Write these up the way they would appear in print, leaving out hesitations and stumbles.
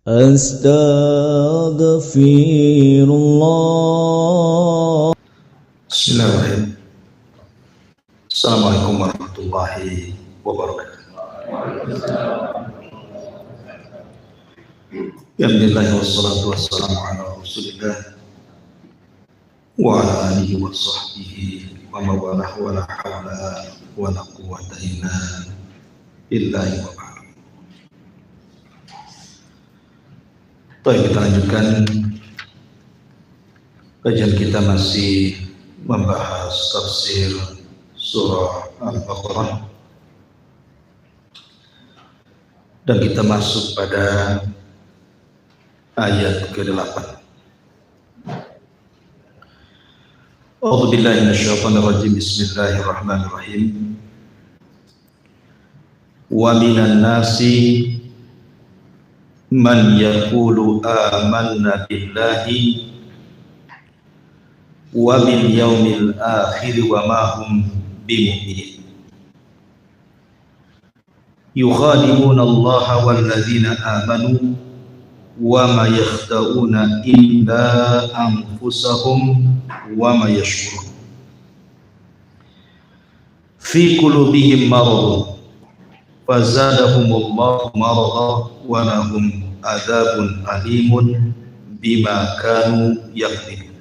Astaghfirullah. Bismillahirrahmanirrahim. Assalamualaikum warahmatullahi wabarakatuh. Alhamdulillah wassalatu wassalamu ala rasulillah wa ala alihi wa sahbihi wa mawalah wa la hawla wa la quwwata illa billahi wa ba'd. Baik, kita lanjutkan kajian kita, masih membahas tafsir surah Al-Baqarah, dan kita masuk pada ayat ke-8. A'udzubillahi minasyaitonir rajim. Bismillahirrahmanirrahim. Wa minan nasi man yaqulu amanna billahi wa bil yaumil akhir wa ma hum bimu'minin. Yukhadi'una Allaha wal ladzina amanu wa ma yakhda'una illa anfusahum wa ma yash'urun. Fi qulubihim maradun fazadahumullahu maradan wa lahum adzabun alimun bima kanu yakdzibun.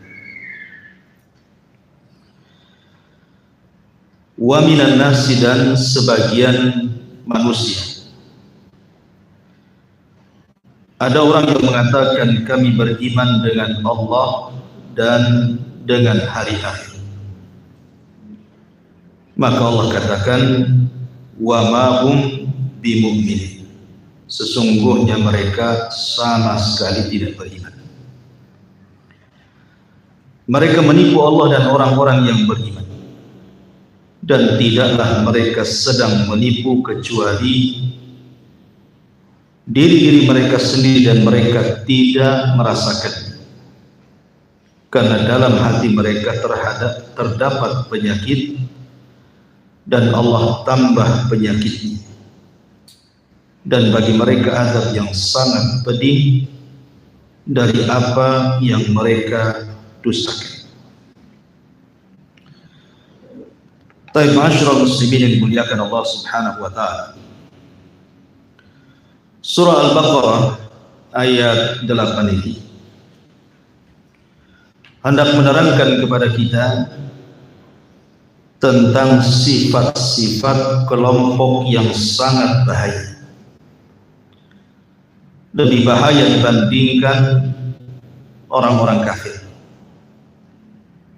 Wa minan nasi, dan sebagian manusia, ada orang yang mengatakan kami beriman dengan Allah dan dengan hari akhir. Maka Allah katakan, wa ma hum bimu'minin, sesungguhnya mereka sama sekali tidak beriman. Mereka menipu Allah dan orang-orang yang beriman, dan tidaklah mereka sedang menipu kecuali diri-diri mereka sendiri, dan mereka tidak merasakan, karena dalam hati mereka terdapat penyakit, dan Allah tambah penyakitnya, dan bagi mereka azab yang sangat pedih dari apa yang mereka dustakan. Baik, ma'asyiral muslimin yang dimuliakan Allah Subhanahu wa taala. Surah Al-Baqarah ayat 8 ini hendak menerangkan kepada kita tentang sifat-sifat kelompok yang sangat bahaya, lebih bahaya dibandingkan orang-orang kafir,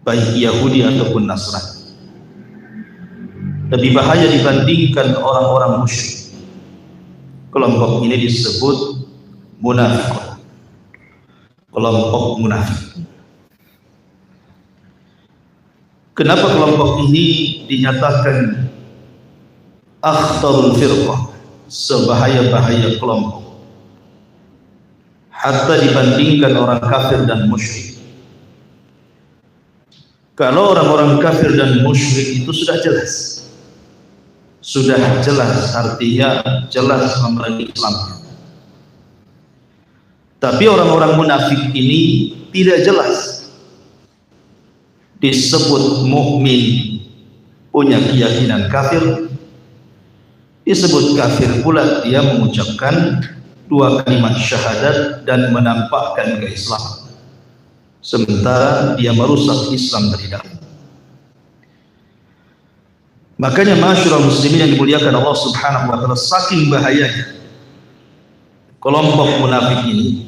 baik Yahudi ataupun Nasrani. Lebih bahaya dibandingkan orang-orang musyrik. Kelompok ini disebut munafiqun, kelompok munafik. Kenapa kelompok ini dinyatakan akhtarul firqah, sebahaya-bahaya kelompok, hatta dibandingkan orang kafir dan musyrik? Kalau orang-orang kafir dan musyrik itu sudah jelas, artinya jelas memerangi Islam. Tapi orang-orang munafik ini tidak jelas. Disebut mukmin, punya keyakinan kafir, disebut kafir pula dia mengucapkan dua kalimat syahadat dan menampakkan keislaman, sementara dia merusak Islam dari dalam. Makanya ma'asyiral muslimin yang dimuliakan Allah Subhanahu wa taala, saking bahayanya kelompok munafik ini,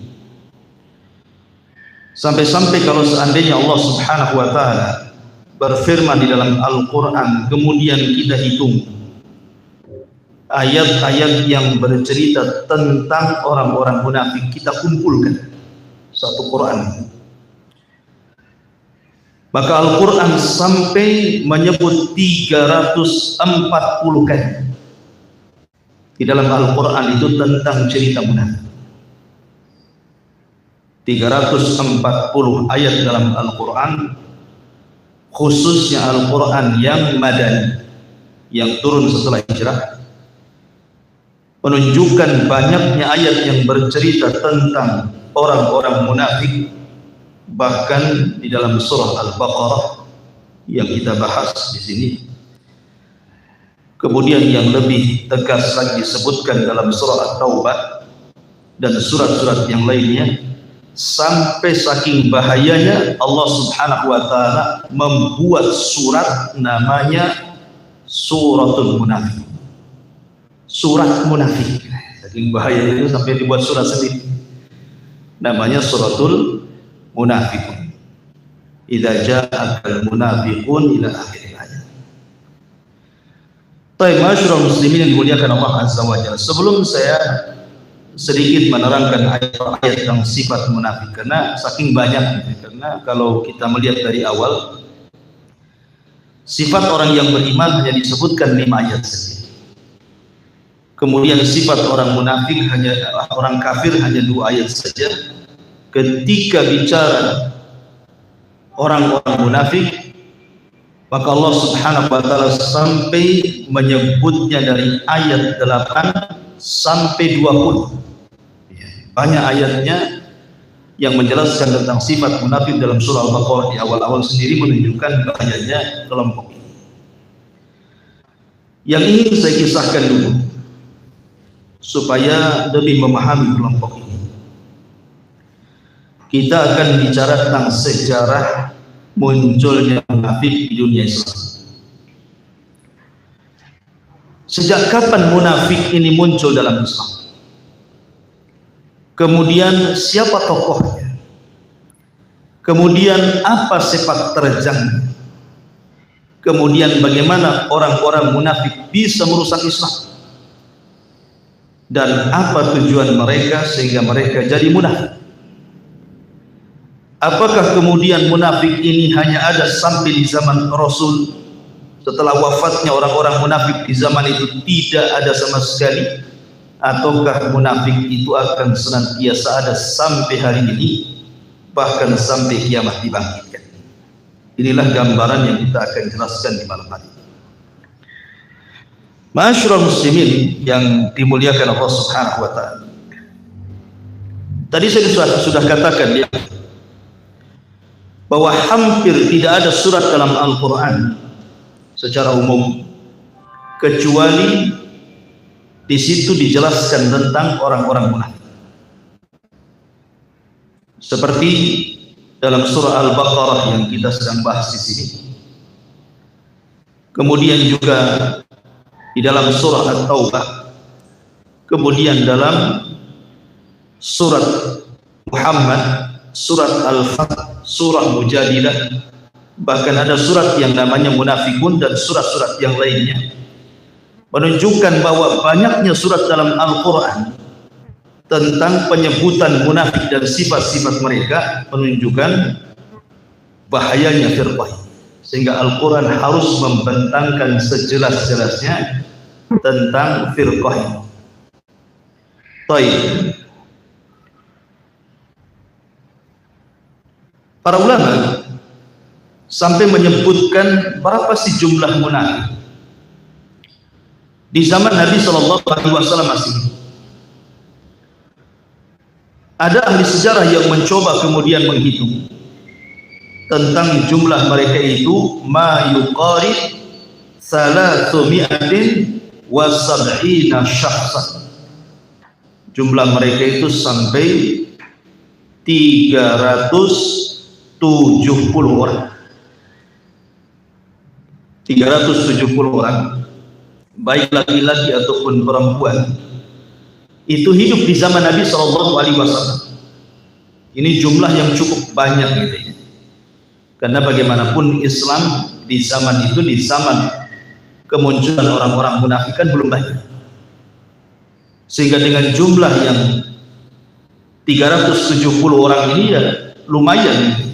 sampai-sampai kalau seandainya Allah Subhanahu wa taala berfirman di dalam Al-Qur'an, kemudian kita hitung ayat-ayat yang bercerita tentang orang-orang munafik, kita kumpulkan satu Qur'an, maka Al-Quran sampai menyebut 340 kali di dalam Al-Quran itu tentang cerita munafik. 340 ayat dalam Al-Quran, khususnya Al-Quran yang madani, yang turun setelah hijrah, menunjukkan banyaknya ayat yang bercerita tentang orang-orang munafik, bahkan di dalam surah Al-Baqarah yang kita bahas di sini. Kemudian yang lebih tegas lagi disebutkan dalam surah At-Taubah dan surat-surat yang lainnya, sampai saking bahayanya Allah Subhanahu wa taala membuat surat namanya Suratul Munafik. Surat munafik. Saking bahayanya itu sampai dibuat surat sendiri. Namanya Suratul Munafiqun. Idza ja'akal munafiqun ila akhir ayat. Baik, masyaallah muslimin yang dimuliakan Allah Azza wa Jalla. Sebelum saya sedikit menerangkan ayat-ayat tentang sifat munafik, karena saking banyak, karena kalau kita melihat dari awal, sifat orang yang beriman hanya disebutkan 5 ayat saja. Kemudian sifat orang munafik orang kafir hanya 2 ayat saja. Ketika bicara orang-orang munafik, maka Allah Subhanahu wa taala sampai menyebutnya dari ayat 8 sampai 20. Banyak ayatnya yang menjelaskan tentang sifat munafik dalam surah Al-Baqarah di awal-awal sendiri menunjukkan bahayanya kelompok ini. Yang ingin saya kisahkan dulu supaya lebih memahami kelompok ini. Kita akan bicara tentang sejarah munculnya munafik di dunia Islam. Sejak kapan munafik ini muncul dalam Islam? Kemudian siapa tokohnya? Kemudian apa sepak terjangnya? Kemudian bagaimana orang-orang munafik bisa merusak Islam? Dan apa tujuan mereka sehingga mereka jadi munafik? Apakah kemudian munafik ini hanya ada sampai di zaman Rasul? Setelah wafatnya orang-orang munafik di zaman itu tidak ada sama sekali? Ataukah munafik itu akan senantiasa ada sampai hari ini, bahkan sampai kiamat dibangkitkan? Inilah gambaran yang kita akan jelaskan di malam hari. Ma'asyiral muslimin yang dimuliakan Allah Subhanahu wa taala. Tadi saya sudah katakan ya, bahwa hampir tidak ada surat dalam Al-Quran secara umum kecuali di situ dijelaskan tentang orang-orang munafik. Seperti dalam surah Al-Baqarah yang kita sedang bahas di sini. Kemudian juga di dalam surah At-Taubah. Kemudian dalam surat Muhammad, surat Al-Fath, surah Mujadilah, bahkan ada surat yang namanya Munafikun dan surat-surat yang lainnya, menunjukkan bahwa banyaknya surat dalam Al-Quran tentang penyebutan munafik dan sifat-sifat mereka menunjukkan bahayanya firqah, sehingga Al-Quran harus membentangkan sejelas-jelasnya tentang firqah ini. Baik. Para ulama sampai menyebutkan berapa sih jumlah munafik di zaman Nabi Shallallahu Alaihi Wasallam masih. Ada ahli sejarah yang mencoba kemudian menghitung tentang jumlah mereka itu, ma yuqarib 370 syakhsan. Jumlah mereka itu sampai 370 orang. 370 orang, baik laki-laki ataupun perempuan, itu hidup di zaman Nabi Shallallahu Alaihi Wasallam. Ini jumlah yang cukup banyak gitu ya. Karena bagaimanapun Islam di zaman itu, di zaman kemunculan orang-orang munafik kan belum banyak. Sehingga dengan jumlah yang 370 orang ini ya lumayan gitu.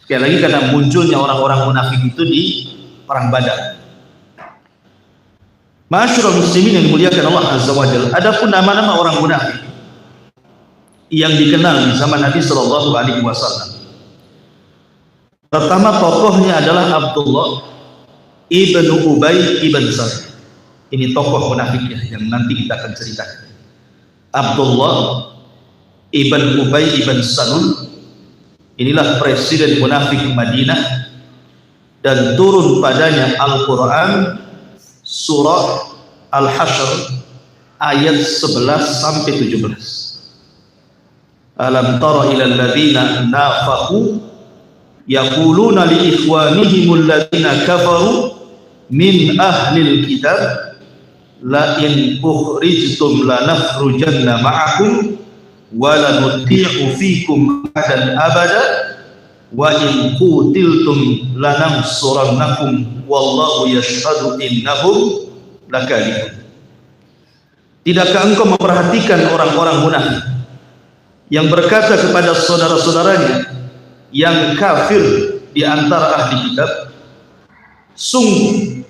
Sekali lagi karena munculnya orang-orang munafik itu di perang Badar. Ma'asyiral muslimin yang dimuliakan Allah Azza wa Jalla, adapun nama-nama orang munafik yang dikenal di zaman Nabi Shallallahu Alaihi Wasallam, pertama tokohnya adalah Abdullah ibnu Ubay ibn Salul. Ini tokoh munafiknya yang nanti kita akan ceritakan. Abdullah ibn Ubay ibn Salul, inilah presiden munafik Madinah, dan turun padanya Al-Quran surah Al-Hasyr ayat 11 sampai 17. Alam tara ilal ladzina nafaqu yaquluna li ikhwanihimul ladzina kafaru min ahlil kitab la in ukhrijtum lanakhrujanna ma'akum wa lanuti'u fikum ahadan abada wa in qutiltum lanansurannakum wallahu yashhadu innahum lakadzibun. Tidakkah engkau memperhatikan orang-orang munafik yang berkata kepada saudara-saudaranya yang kafir di antara ahli kitab, sungguh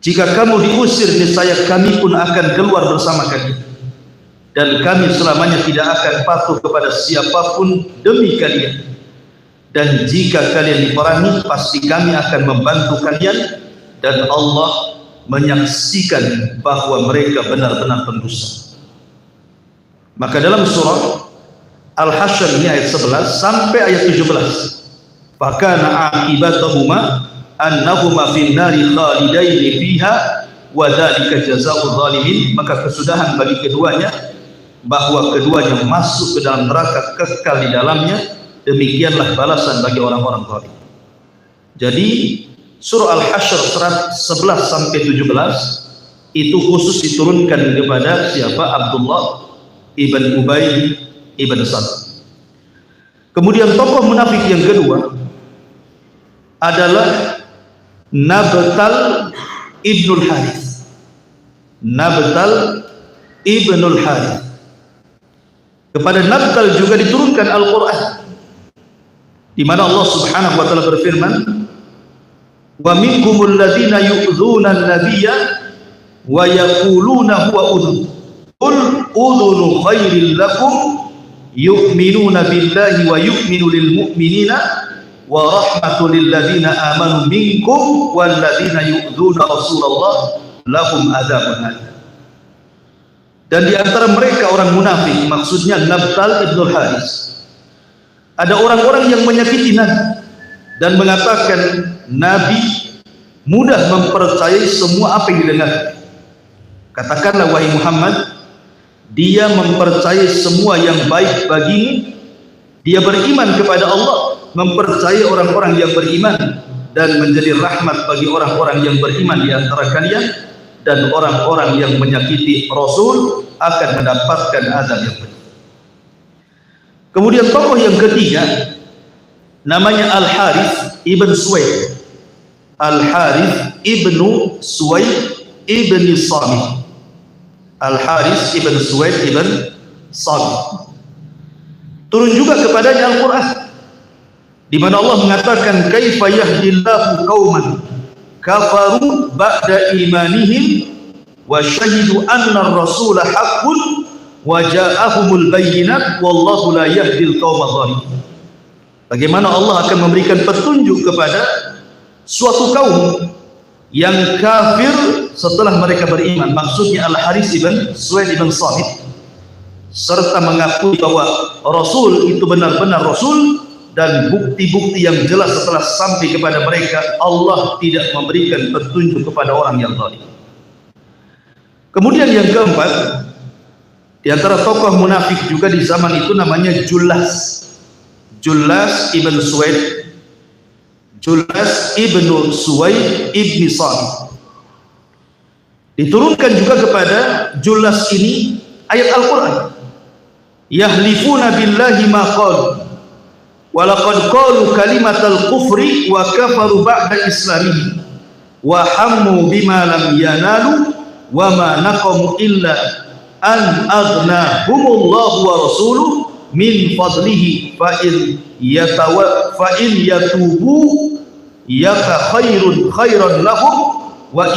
jika kamu diusir niscaya kami pun akan keluar bersama kalian, dan kami selamanya tidak akan patuh kepada siapapun demi kalian, dan jika kalian diperangi pasti kami akan membantu kalian, dan Allah menyaksikan bahwa mereka benar-benar pendusta. Maka dalam surah Al-Hasyr ini ayat 11 sampai ayat 17, fakana akibatahuma annahuma fin nari khalidaini fiha wa dzalika jazaa'ul zalimin, maka kesudahan bagi keduanya bahwa keduanya masuk ke dalam neraka kekal di dalamnya, demikianlah balasan bagi orang-orang zalim. Jadi surah Al-Hasyr 11 sampai 17 itu khusus diturunkan kepada siapa? Abdullah ibn Ubay ibn Salul. Kemudian tokoh munafik yang kedua adalah Nabtal ibnul Harith. Nabtal ibnul Harith. Kepada Nabtal juga diturunkan Al-Quran, di mana Allah Subhanahu wa taala berfirman, wa minkumul ladzina yu'dzuna an-nabiyya wa yaquluna huwa udhun qul udhunu khairil lakum yu'minuna billahi wa yu'minu lil mu'minina wa rahmatul lil ladzina amanu minkum wal ladzina yu'dzuna Rasulullah lahum adzabun alim. Dan di antara mereka orang munafik, maksudnya Nabtal ibnul Haris, ada orang-orang yang menyakiti Nabi dan mengatakan Nabi mudah mempercayai semua apa yang didengar. Katakanlah wahai Muhammad, dia mempercayai semua yang baik bagimu, dia beriman kepada Allah, mempercayai orang-orang yang beriman, dan menjadi rahmat bagi orang-orang yang beriman di antara kalian, dan orang-orang yang menyakiti Rasul akan mendapatkan azab yang pedih. Kemudian tokoh yang ketiga namanya Al-Harith ibn Suwaid. Al-Harith ibn Suwaid ibn Samit. Al-Harith ibn Suwaid ibn Samit. Turun juga kepadanya Al-Quran, di mana Allah mengatakan kaifa yahdillahu qauman kafaru ba'da imanihim wa syahidu anna ar-rasula haqqun wa ja'ahumul bayyinat wallahu la yahdil qaumadh dhalimin. Bagaimana Allah akan memberikan petunjuk kepada suatu kaum yang kafir setelah mereka beriman, maksudnya Al-Harith ibn Suwaid ibn Samit, serta mengakui bahwa Rasul itu benar-benar Rasul, dan bukti-bukti yang jelas setelah sampai kepada mereka, Allah tidak memberikan petunjuk kepada orang yang zalim. Kemudian yang keempat, di antara tokoh munafik juga di zaman itu namanya Julas. Julas ibn Suwaid. Julas ibn Suwaid ibn Samit. Diturunkan juga kepada Julas ini ayat Al-Quran. Yahlifuna billahi ma qalu wa laqad qalu kalimatal kufri wa kafaru ba'da islamihim wa hammu bima lam yanalu wa ma naqamu illa an aghnahumullahu wa rasuluhu min fadlihi fa in yatubu yaka khairan lahum wa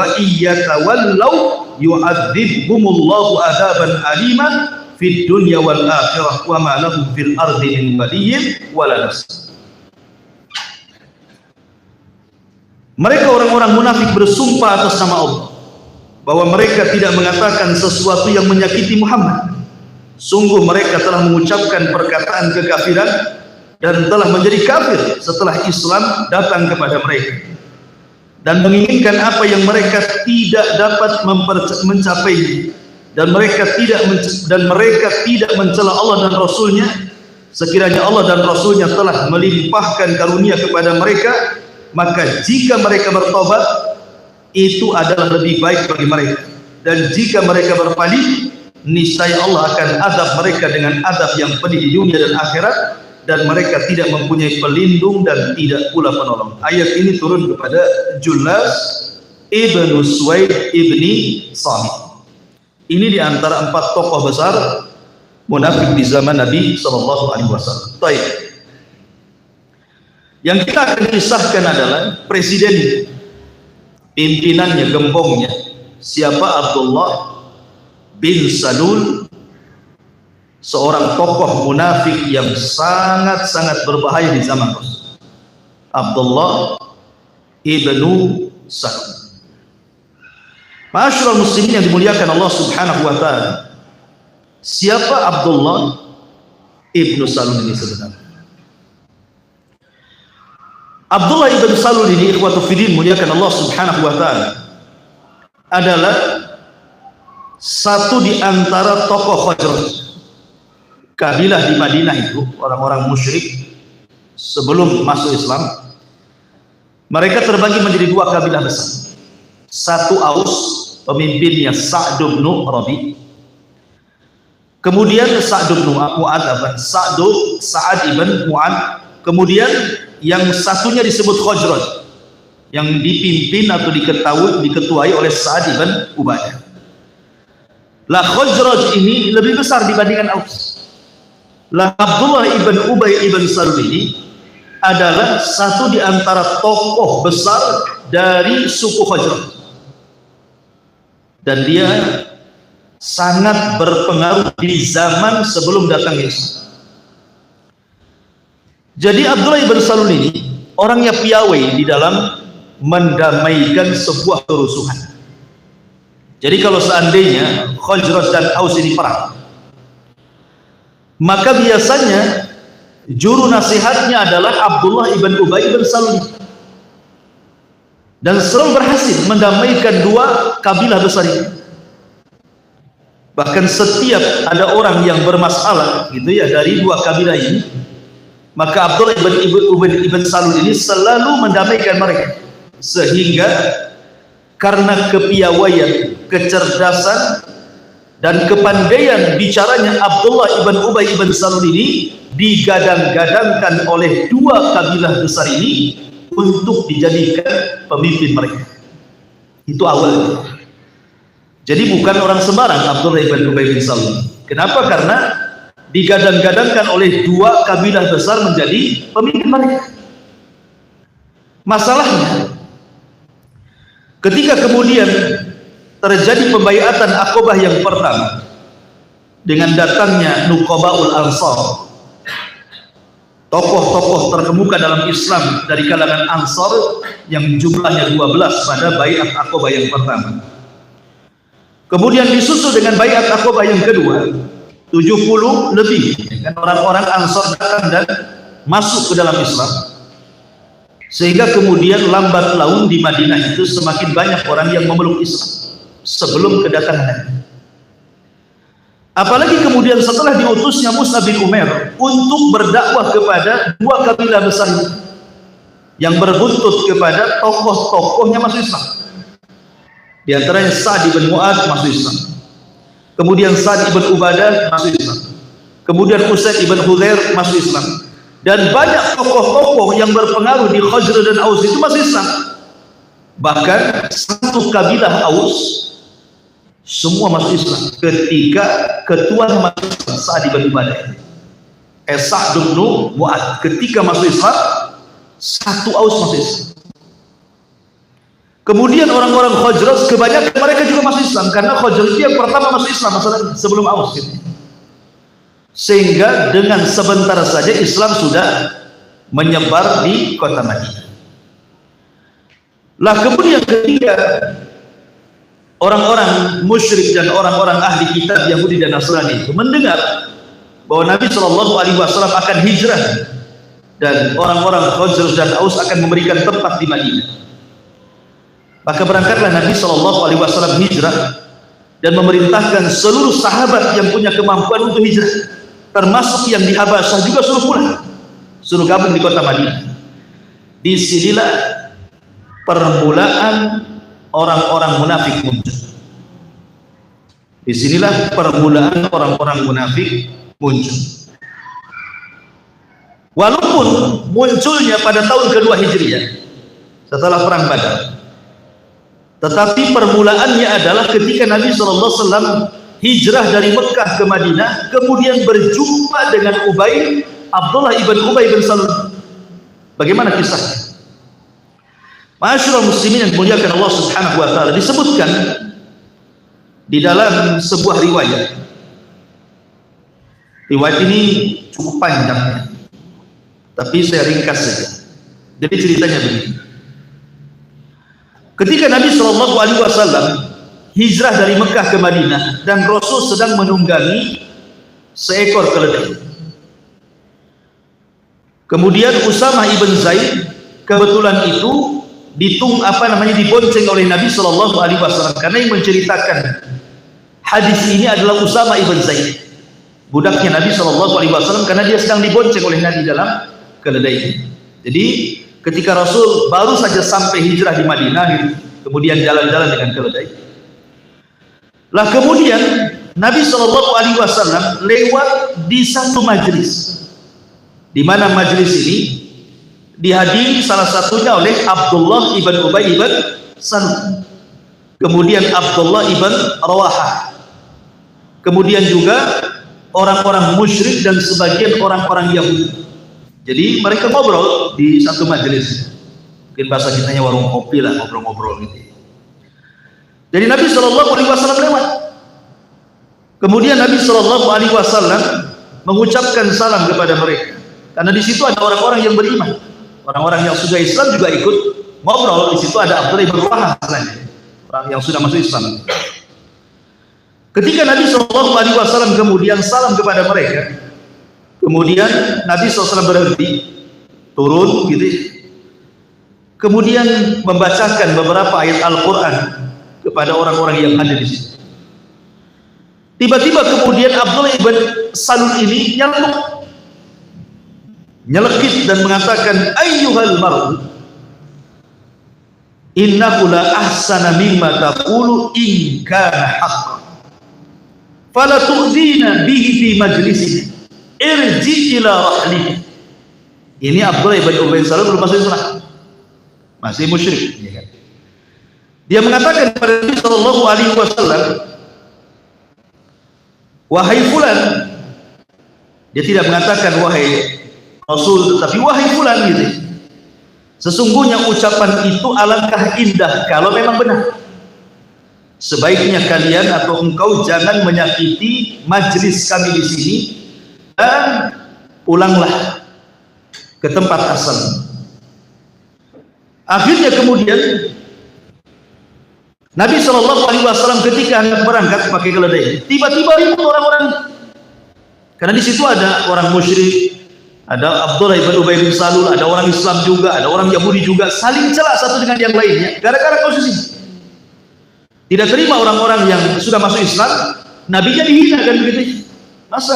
iyatawallaw yu'adzibhumullahu adzaban aliman fid dunya wal akhirah wa ma lahum fil ardi min waliyyin wala nasir. Mereka orang-orang munafik bersumpah atas nama Allah, bahwa mereka tidak mengatakan sesuatu yang menyakiti Muhammad. Sungguh mereka telah mengucapkan perkataan kekafiran dan telah menjadi kafir setelah Islam datang kepada mereka, dan menginginkan apa yang mereka tidak dapat mencapai, dan mereka tidak mencela Allah dan Rasulnya, sekiranya Allah dan Rasulnya telah melimpahkan karunia kepada mereka, maka jika mereka bertobat itu adalah lebih baik bagi mereka, dan jika mereka berpaling niscaya Allah akan azab mereka dengan azab yang pedih di dunia dan akhirat, dan mereka tidak mempunyai pelindung dan tidak pula penolong. Ayat ini turun kepada Julas ibnu Suwaid ibni Samit. Ini di antara 4 tokoh besar munafik di zaman Nabi SAW. Baik. Yang kita akan kisahkan adalah presiden, pimpinannya, gembongnya. Siapa? Abdullah bin Salul, seorang tokoh munafik yang sangat-sangat berbahaya di zaman Rasul. Abdullah ibnu Salul. Ma'asyiral muslimin yang dimuliakan Allah Subhanahu wa taala. Siapa Abdullah ibnu Salul ini sebenarnya? Abdullah ibnu Salul ini, ikhwatu fiddin, muliakan Allah Subhanahu wa taala, adalah satu di antara tokoh Khazraj. Kabilah di Madinah itu, orang-orang musyrik sebelum masuk Islam, mereka terbagi menjadi 2 kabilah besar. Satu Aus, pemimpinnya Sa'd bin Rabi. Kemudian Sa'd bin Mu'adz, Sa'ad ibn Mu'adz. Kemudian yang satunya disebut Khazraj, yang dipimpin atau diketuai oleh Sa'ad ibn Ubadah. Lah Khazraj ini lebih besar dibandingkan Aus. Lah Abdullah ibn Ubay ibn Salul ini adalah satu di antara tokoh besar dari suku Khazraj, dan dia sangat berpengaruh di zaman sebelum datang Islam. Jadi Abdullah ibn Salul ini orangnya piawai di dalam mendamaikan sebuah kerusuhan. Jadi kalau seandainya Khazraj dan Aus ini perang, maka biasanya juru nasihatnya adalah Abdullah ibn Ubay ibn Salul, dan selalu berhasil mendamaikan 2 kabilah besar ini. Bahkan setiap ada orang yang bermasalah gitu ya dari 2 kabilah ini, maka Abdullah ibn Salul ini selalu mendamaikan mereka, sehingga karena kepiawaian, kecerdasan, dan kepandaian bicaranya Abdullah ibn Ubay ibn Salul ini digadang-gadangkan oleh 2 kabilah besar ini untuk dijadikan pemimpin mereka. Itu awalnya. Jadi bukan orang sembarang Abdullah ibn Ubay bin Salul. Kenapa? Karena digadang-gadangkan oleh 2 kabilah besar menjadi pemimpin mereka. Masalahnya, ketika kemudian terjadi pembaiatan Aqabah yang pertama dengan datangnya Nuqabaul Ansar, tokoh-tokoh terkemuka dalam Islam dari kalangan Ansar yang jumlahnya 12 pada baiat Aqabah yang pertama. Kemudian disusul dengan baiat Aqabah yang kedua, 70 lebih dengan orang-orang Ansar datang dan masuk ke dalam Islam, sehingga kemudian lambat laun di Madinah itu semakin banyak orang yang memeluk Islam sebelum kedatangan Nabi. Apalagi kemudian setelah diutusnya Mus'ab bin Umair untuk berdakwah kepada 2 kabilah besar itu, yang berbuntut kepada tokoh-tokohnya masuk Islam. Di antaranya Sa'd bin Mu'adz masuk Islam, kemudian Sa'd bin Ubadah masuk Islam, kemudian Usaid bin Hudzair masuk Islam, dan banyak tokoh-tokoh yang berpengaruh di Khazraj dan Aus itu masuk Islam. Bahkan satu kabilah Aus semua masuk Islam ketika ketua masuk Islam, Sa'd bin Ubadah, Sa'd bin Mu'adz ketika masuk Islam, satu Aus masuk Islam. Kemudian orang-orang Khazraj kebanyakan mereka juga masuk Islam, karena Khazraj yang pertama masuk Islam sebelum Aus gitu. Sehingga dengan sebentar saja Islam sudah menyebar di kota Madinah. Lah kemudian ketika orang-orang musyrik dan orang-orang ahli kitab Yahudi dan Nasrani itu mendengar bahwa Nabi Shallallahu Alaihi Wasallam akan hijrah dan orang-orang Khazraj dan Aus akan memberikan tempat di Madinah, maka berangkatlah Nabi Shallallahu Alaihi Wasallam hijrah dan memerintahkan seluruh sahabat yang punya kemampuan untuk hijrah, termasuk yang di Habasyah juga suruh pulang, suruh gabung di kota Madinah. Disinilah permulaan orang-orang munafik muncul. Disinilah permulaan orang-orang munafik muncul. Walaupun munculnya pada tahun kedua Hijriah setelah perang Badar, tetapi permulaannya adalah ketika Nabi SAW hijrah dari Mekah ke Madinah, kemudian berjumpa dengan Abdullah ibn Ubay bin Salul. Bagaimana kisahnya? Ma'asyiral muslimin yang dimuliakan Allah Subhanahu wa taala, disebutkan di dalam sebuah riwayat. Riwayat ini cukup panjang, tapi saya ringkas saja. Jadi ceritanya begini. Ketika Nabi Shallallahu Alaihi Wasallam hijrah dari Mekah ke Madinah dan Rasul sedang menunggangi seekor keledai. Kemudian Usamah ibn Zaid kebetulan itu dibonceng oleh Nabi Shallallahu Alaihi Wasallam, karena yang menceritakan hadis ini adalah Usamah ibn Zaid, budaknya Nabi Shallallahu Alaihi Wasallam, karena dia sedang dibonceng oleh Nabi dalam keledai. Jadi ketika Rasul baru saja sampai hijrah di Madinah, kemudian jalan-jalan dengan keledai. Lah kemudian Nabi Shallallahu Alaihi Wasallam lewat di satu majelis, di mana majelis ini dihadiri salah satunya oleh Abdullah ibn Ubay ibn Salul, kemudian Abdullah ibn Rawahah, kemudian juga orang-orang musyrik dan sebagian orang-orang Yahudi. Jadi mereka ngobrol di satu majelis, mungkin bahasa kitanya warung kopi lah, ngobrol-ngobrol gitu. Jadi Nabi Shallallahu Alaihi Wasallam lewat, kemudian Nabi Shallallahu Alaihi Wasallam mengucapkan salam kepada mereka, karena di situ ada orang-orang yang beriman, orang-orang yang sudah Islam juga ikut ngobrol. Di situ ada Abdullah ibn Rawahah, orang yang sudah masuk Islam. Ketika Nabi Shallallahu Alaihi Wasallam kemudian salam kepada mereka, kemudian Nabi SAW berhenti, turun gitu, kemudian membacakan beberapa ayat Al-Quran kepada orang-orang yang ada di situ. Tiba-tiba kemudian Abdullah ibn Salul ini nyelekit dan mengatakan, ayyuhal mar'u innahu la ahsana mimma taqulu in kana haqqan fala tu'dina bihi fi majlisina irji ila rahlika. Ini Abdullah ibn Ubay bin Salul belum masuk Islam, masih musyrik. Dia mengatakan kepada Nabi Shallallahu Alaihi Wasallam, wahai fulan. Dia tidak mengatakan wahai Rasul, tetapi wahai fulan gitu. Sesungguhnya ucapan itu alangkah indah kalau memang benar. Sebaiknya kalian atau engkau jangan menyakiti majelis kami di sini dan pulanglah ke tempat asal. Akhirnya kemudian Nabi Shallallahu Alaihi Wasallam ketika hendak berangkat pakai keledai, tiba-tiba ribut orang-orang, karena di situ ada orang musyrik, ada Abdullah ibn Ubay bin Salul, ada orang Islam juga, ada orang Yahudi juga, saling celah satu dengan yang lainnya gara-gara posisi. Tidak terima orang-orang yang sudah masuk Islam, nabinya dihina kan begitu. Masa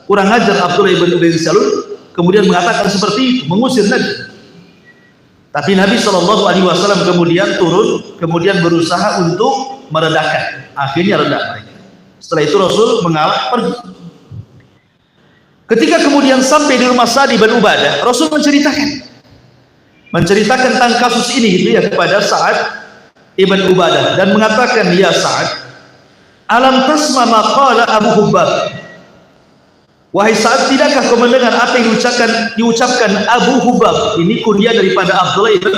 kurang ajar Abdullah ibn Ubay bin Salul kemudian mengatakan seperti itu, mengusir Nabi. Tapi Nabi Shallallahu Alaihi Wasallam kemudian turun, kemudian berusaha untuk meredakan. Akhirnya reda mereka. Setelah itu Rasul mengalah pergi. Ketika kemudian sampai di rumah Sa'd bin Ubadah, Rasul menceritakan tentang kasus ini gitu ya kepada Sa'd ibn Ubadah dan mengatakan, ya Sa'd, alam tasma maqala Abu Hubbab. Wahai Sa'd, tidakkah kau mendengar apa yang diucapkan Abu Hubab? Ini kunyah daripada Abdullah ibn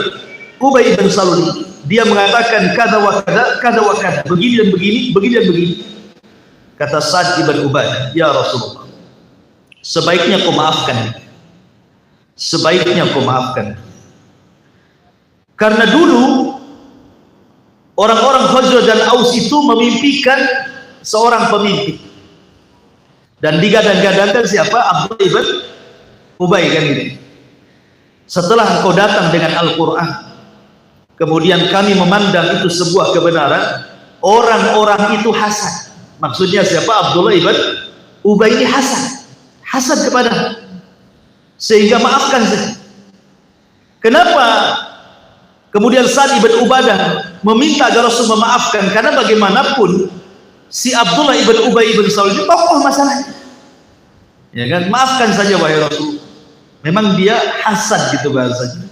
Ubay bin Salul. Dia mengatakan kada wa kada, begini dan begini, begini dan begini. Kata Sa'd ibn Ubadah, ya Rasulullah, sebaiknya kau maafkan. Sebaiknya kau maafkan. Karena dulu orang-orang Khazraj dan Aus itu memimpikan seorang pemimpin. Dan digadang-gadangkan siapa? Abdullah ibn Ubay kan ini. Setelah engkau datang dengan Al-Quran, kemudian kami memandang itu sebuah kebenaran, orang-orang itu hasad. Maksudnya siapa? Abdullah ibn Ubay ini hasad kepada, sehingga maafkan saja. Kenapa kemudian Sa'd ibn Ubadah meminta agar Rasul memaafkan? Karena bagaimanapun si Abdullah ibn Ubay ibn Salul itu tokoh masalahnya, ya kan? Maafkan saja wahai Rasul. Memang dia hasad gitu bahasanya,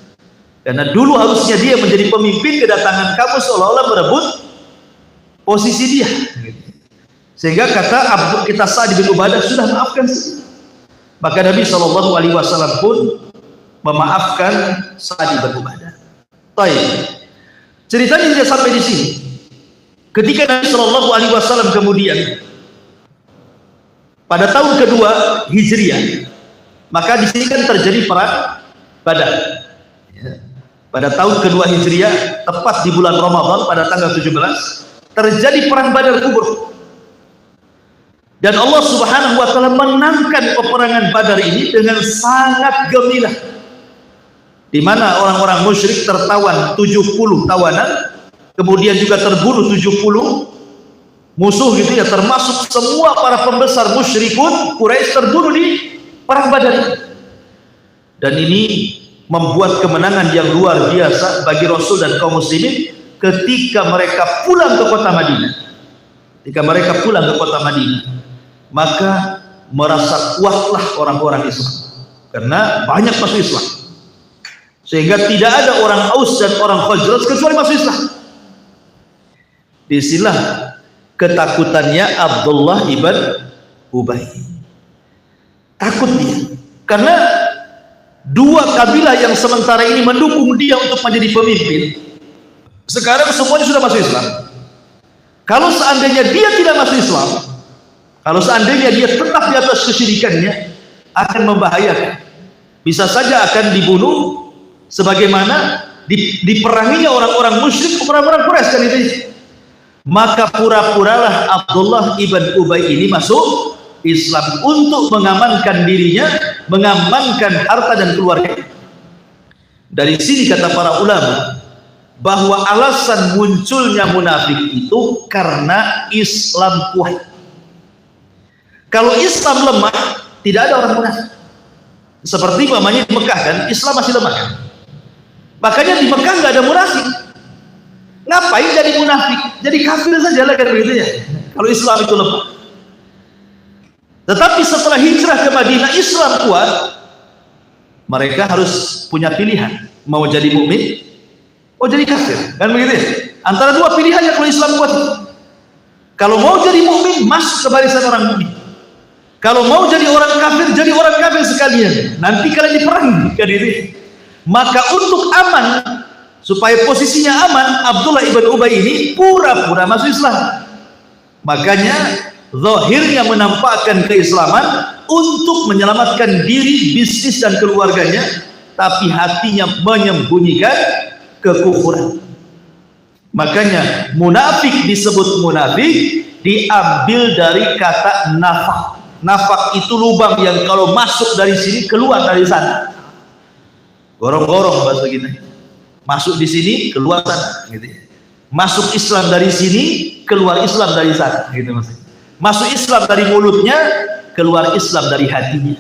karena dulu harusnya dia menjadi pemimpin, kedatangan kamu seolah-olah merebut posisi dia, sehingga kita Sa'd bin Ubadah sudah maafkan. Maka Nabi SAW pun memaafkan Sa'd bin Ubadah. Baik, ceritanya tidak sampai di sini. Ketika Nabi SAW kemudian pada tahun kedua Hijriah, maka di sini kan terjadi perang Badar. Ya. Pada tahun kedua Hijriah, tepat di bulan Ramadan pada tanggal 17, terjadi perang Badar kubur. Dan Allah Subhanahu wa taala menangkan peperangan Badar ini dengan sangat gemilang, di mana orang-orang musyrik tertawan 70 tawanan, kemudian juga terbunuh 70 musuh gitu ya, termasuk semua para pembesar musyrikun Quraisy terbunuh di perang Badar. Dan ini membuat kemenangan yang luar biasa bagi Rasul dan kaum muslimin ketika mereka pulang ke kota Madinah. Ketika mereka pulang ke kota Madinah, maka merasa kuatlah orang-orang Islam, karena banyak masuk Islam, sehingga tidak ada orang Aus dan orang Khazraj kecuali masuk Islam. Disinilah ketakutannya Abdullah ibn Ubay. Takut dia, karena dua kabilah yang sementara ini mendukung dia untuk menjadi pemimpin, sekarang semuanya sudah masuk Islam. Kalau seandainya dia tidak masuk Islam, kalau seandainya dia tetap di atas kesyirikannya, akan membahayakan. Bisa saja akan dibunuh, sebagaimana diperanginya orang-orang musyrik, orang-orang Quraisy kan itu. Maka pura-puralah Abdullah ibn Ubay ini masuk Islam untuk mengamankan dirinya, mengamankan harta dan keluarga. Dari sini kata para ulama bahwa alasan munculnya munafik itu karena Islam kuat. Kalau Islam lemah, tidak ada orang munafik. Seperti namanya di Mekah kan, Islam masih lemah kan? Makanya di Mekah nggak ada munafik. Ngapain jadi munafik? Jadi kafir saja lah kan begitu ya. Kalau Islam itu lemah. Tetapi setelah hijrah ke Madinah, Islam kuat, mereka harus punya pilihan, mau jadi mukmin, mau jadi kafir, kan begitu ya? Antara dua pilihannya kalau Islam kuat. Kalau mau jadi mukmin, masuk ke barisan orang mukmin. Kalau mau jadi orang kafir, jadi orang kafir sekalian. Nanti kalian diperangi, kan itu. Maka untuk aman, supaya posisinya aman, Abdullah ibn Ubay ini pura-pura masuk Islam. Makanya zahirnya menampakkan keislaman untuk menyelamatkan diri, bisnis dan keluarganya, tapi hatinya menyembunyikan kekufuran. Makanya munafik disebut munafik diambil dari kata nafak. Nafak itu lubang yang kalau masuk dari sini keluar dari sana. Gorong-gorong bahasa kita. Masuk di sini keluar sana gitu. Masuk Islam dari sini, keluar Islam dari sana gitu maksudnya. Masuk Islam dari mulutnya, keluar Islam dari hatinya.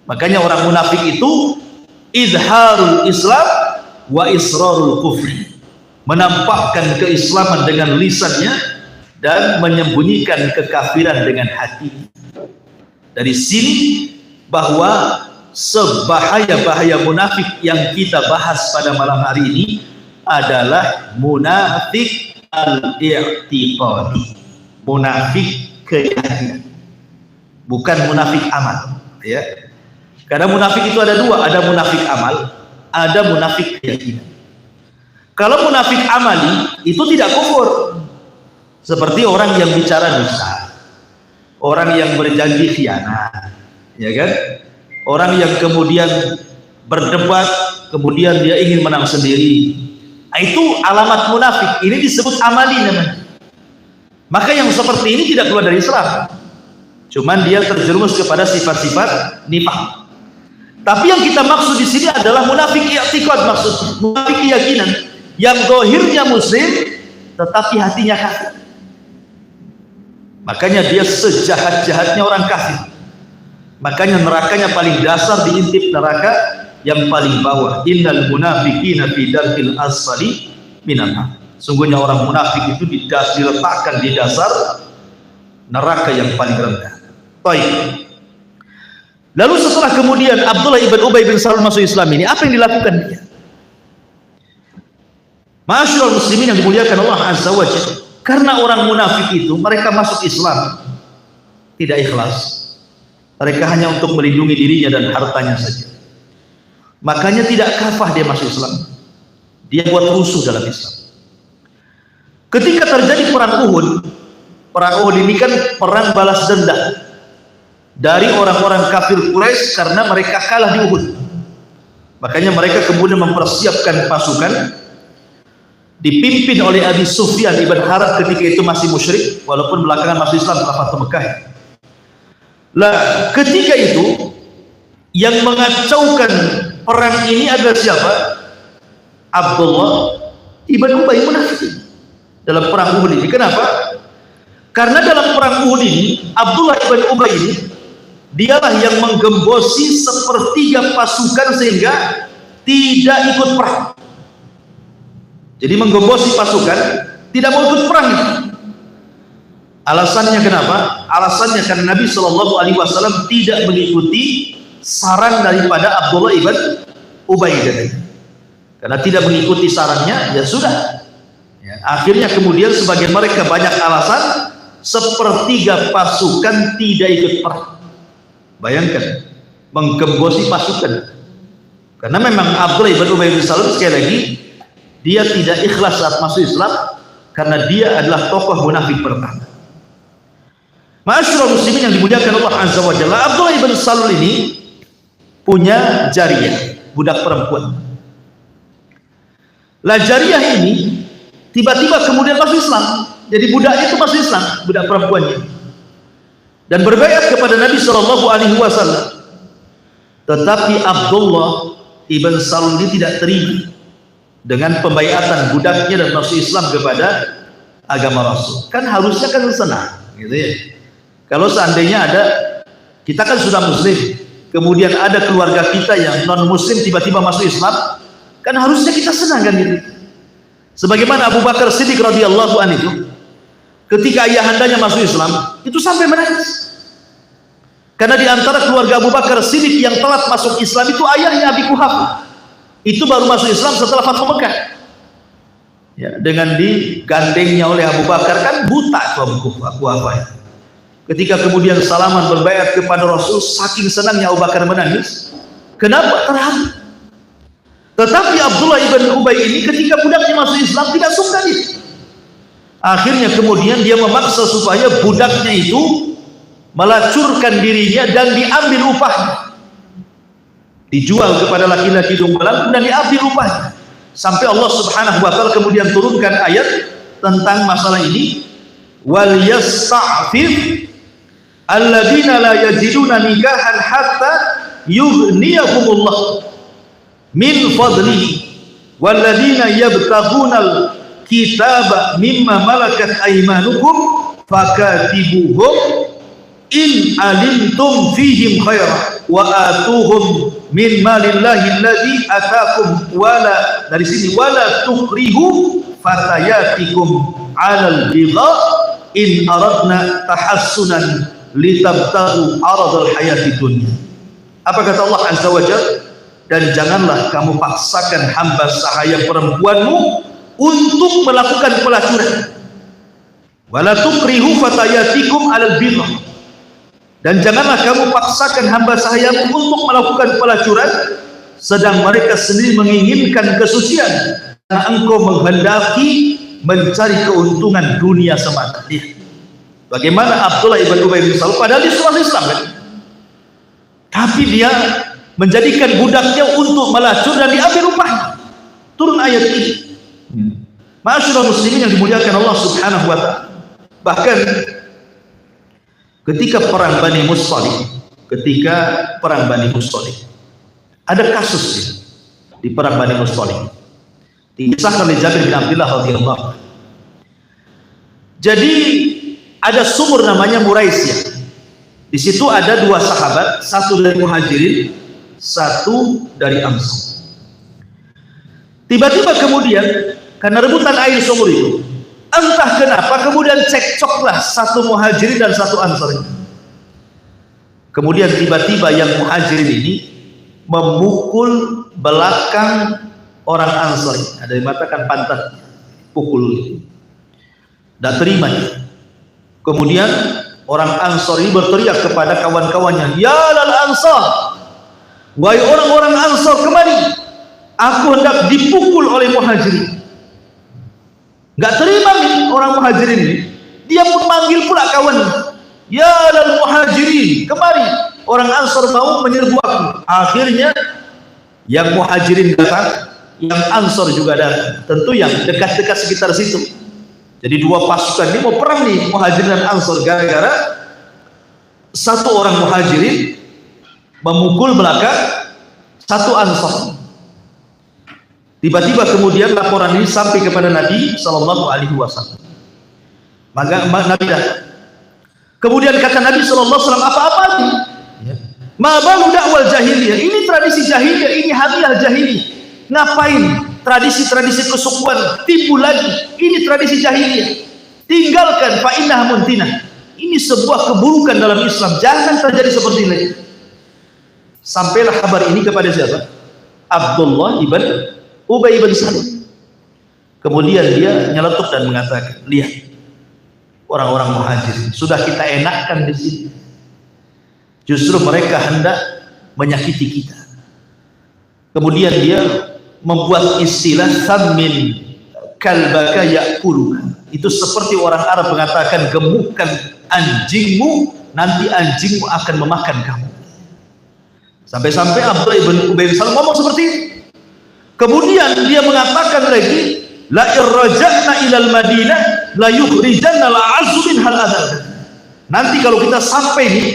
Makanya orang munafik itu izharul Islam wa israrul kufri, menampakkan keislaman dengan lisannya dan menyembunyikan kekafiran dengan hati. Dari sini bahwa sebahaya-bahaya munafik yang kita bahas pada malam hari ini adalah munafik al-i'tiqadi, munafik keyakinan, bukan munafik amal ya. Karena munafik itu ada dua, ada munafik amal, ada munafik keyakinan. Kalau munafik amali itu tidak kufur, seperti orang yang bicara dusta, orang yang berjanji khianat, ya kan? Orang yang kemudian berdebat, kemudian dia ingin menang sendiri, Itu alamat munafik. Ini disebut amali namanya. Maka yang seperti ini tidak keluar dari Islam. Cuman dia terjerumus kepada sifat-sifat nifaq. Tapi yang kita maksud di sini adalah munafik i'tiqad, maksudnya munafik keyakinan yang zahirnya muslim tetapi hatinya kafir. Makanya dia sejahat-jahatnya orang kafir. Makanya nerakanya paling dasar, diintip neraka yang paling bawah. Innal munafiqina fi darkil asfali minan nar. Sungguhnya orang munafik itu diletakkan di dasar neraka yang paling rendah. Baik. Lalu setelah kemudian Abdullah ibn Ubay bin Salul masuk Islam ini, apa yang dilakukan dia? Ma'asyiral muslimin yang dimuliakan Allah Azza wa Jalla, karena orang munafik itu mereka masuk Islam tidak ikhlas. Mereka hanya untuk melindungi dirinya dan hartanya saja. Makanya tidak kafah dia masuk Islam. Dia buat rusuh dalam Islam. Ketika terjadi perang Uhud ini kan perang balas dendam dari orang-orang kafir Quraisy karena mereka kalah di Uhud. Makanya mereka kemudian mempersiapkan pasukan dipimpin oleh Abi Sufyan ibn Harb ketika itu masih musyrik, walaupun belakangan masuk Islam setelah Fathu Mekah. Lah, ketika itu yang mengacaukan perang ini adalah siapa? Abdullah ibn Ubay munafik dalam perang Uhud ini. Kenapa? Karena dalam perang Uhud ini Abdullah ibn Ubay ini dialah yang menggembosi sepertiga pasukan sehingga tidak ikut perang. Jadi menggembosi pasukan tidak mau ikut perang itu. Alasannya kenapa? Alasannya karena Nabi Shallallahu Alaihi Wasallam tidak mengikuti saran daripada Abdullah ibn Ubay tadi. Karena tidak mengikuti sarannya, ya sudah. Ya, akhirnya kemudian sebagian mereka banyak alasan, sepertiga pasukan tidak ikut perang. Bayangkan, menggembosi pasukan. Karena memang Abdullah ibn Ubay bin Salul sekali lagi dia tidak ikhlas saat masuk Islam karena dia adalah tokoh munafik pertama. Ma'asyiral muslimin yang dimuliakan Allah Azza wa Jalla, Abdullah ibn Salul ini punya jariyah, budak perempuan. Lah jariyah ini tiba-tiba kemudian masuk Islam. Jadi budaknya itu masuk Islam, budak perempuannya. Dan berbaiat kepada Nabi Shallallahu Alaihi Wasallam. Tetapi Abdullah ibn Salul ini tidak terima dengan pembaiatan budaknya dan masuk Islam kepada agama Rasul. Kan harusnya kan senang, gitu ya. Kalau seandainya kita kan sudah muslim, kemudian ada keluarga kita yang non muslim tiba-tiba masuk Islam, kan harusnya kita senang kan gitu. Sebagaimana Abu Bakar Siddiq radhiyallahu anhu itu, ketika ayahandanya masuk Islam, itu sampai menangis. Karena di antara keluarga Abu Bakar Siddiq yang telat masuk Islam itu ayahnya Abi Quhafah. Itu baru masuk Islam setelah Fathu Mekah. Ya, dengan digandengnya oleh Abu Bakar, kan buta itu Abu Quhafah. Ketika kemudian salaman berbaiat kepada Rasul, saking senangnya Abu Bakar menangis. Kenapa? Terharu. Tetapi Abdullah ibn Ubay ini ketika budaknya masuk Islam tidak suka dia. Akhirnya kemudian dia memaksa supaya budaknya itu melacurkan dirinya dan diambil upahnya. Dijual kepada laki-laki dumbalan dan diambil upahnya. Sampai Allah Subhanahu wa taala kemudian turunkan ayat tentang masalah ini. Wal yasta'fif alladzina la yajiduna nikahan hatta yughniyahumullah min fadlihi walladzina yabtaghunal kitaba mimma malakat aymanukum fakatibuhum in alimtum fihim khaira wa atuhum min malillahi alladzi atakum wala, dari sini wala tukrihu fatayatikum 'alal bigha in aradna tahassunan litabtaghu 'aradal hayati dunya. Apa kata Allah Azza wa Jalla? Dan janganlah kamu paksakan hamba sahaya perempuanmu untuk melakukan pelacuran. Wala tukrihu fatayatikum 'alal bigha. Dan janganlah kamu paksakan hamba sahayamu untuk melakukan pelacuran sedang mereka sendiri menginginkan kesucian, karena engkau menghendaki mencari keuntungan dunia semata. Lihat bagaimana Abdullah ibn Ubay bin Salul, padahal dia seorang Islam kan? Tapi dia menjadikan budaknya untuk melacur dan diambil upahnya. Turun ayat ini, Ma'asyiral muslimin yang dimuliakan Allah Subhanahu wa taala. Bahkan ketika perang Bani Mustaliq, ada kasus di perang Bani Mustaliq. Dikisahkan oleh Jabir bin Abdullah radhiyallahu anhu. Jadi ada sumur namanya Muraisiyah. Di situ ada dua sahabat, satu dari Muhajirin, satu dari Ansar. Tiba-tiba kemudian karena rebutan air sumur itu, entah kenapa kemudian cekcoklah satu Muhajirin dan satu Ansar. Kemudian tiba-tiba yang Muhajirin ini memukul belakang orang Ansar. Ada yang mengatakan pantat, pukul. Tidak terima. Kemudian orang Ansar ini berteriak kepada kawan-kawannya, "Ya lal Ansar, wahai orang-orang Ansar, kemari, aku hendak dipukul oleh Muhajirin." Nggak terima nih orang Muhajirin ini, dia pun manggil pula kawannya, "Ya lal Muhajirin, kemari, orang Ansar mau menyerbu aku." Akhirnya yang Muhajirin datang, yang Ansar juga datang, tentu yang dekat-dekat sekitar situ. Jadi dua pasukan ini mau perang nih, Muhajirin dan Ansar, gara-gara satu orang Muhajirin memukul belakang satu Ansar. Tiba-tiba kemudian laporan ini sampai kepada Nabi Sallallahu Alaihi Wasallam. Maka Nabi datang. Kemudian kata Nabi Sallallahu Alaihi Wasallam, apa-apa ini? Ma balu dakwal jahiliyah. Ini tradisi jahiliyah, ini hadiah jahiliyah. Ngapain tradisi-tradisi kesukuan timbul lagi? Ini tradisi jahiliyah. Tinggalkan, fa innah muntinah. Ini sebuah keburukan dalam Islam. Jangan terjadi seperti ini. Sampailah kabar ini kepada siapa? Abdullah ibn Ubay ibn Salul. Kemudian dia nyeletuk dan mengatakan, "Lihat, orang-orang Muhajir sudah kita enakkan di sini. Justru mereka hendak menyakiti kita." Kemudian dia membuat istilah "Thammin kalbaka ya'kuluka." Itu seperti orang Arab mengatakan, gemukkan anjingmu, nanti anjingmu akan memakan kamu. Sampai-sampai Abdullah ibn Ubay bin Salul ngomong seperti itu. Kemudian dia mengatakan lagi, "La irraja'na ilal Madinah la yukhrijanna la'azzu minhal adzab." Nanti kalau kita sampai nih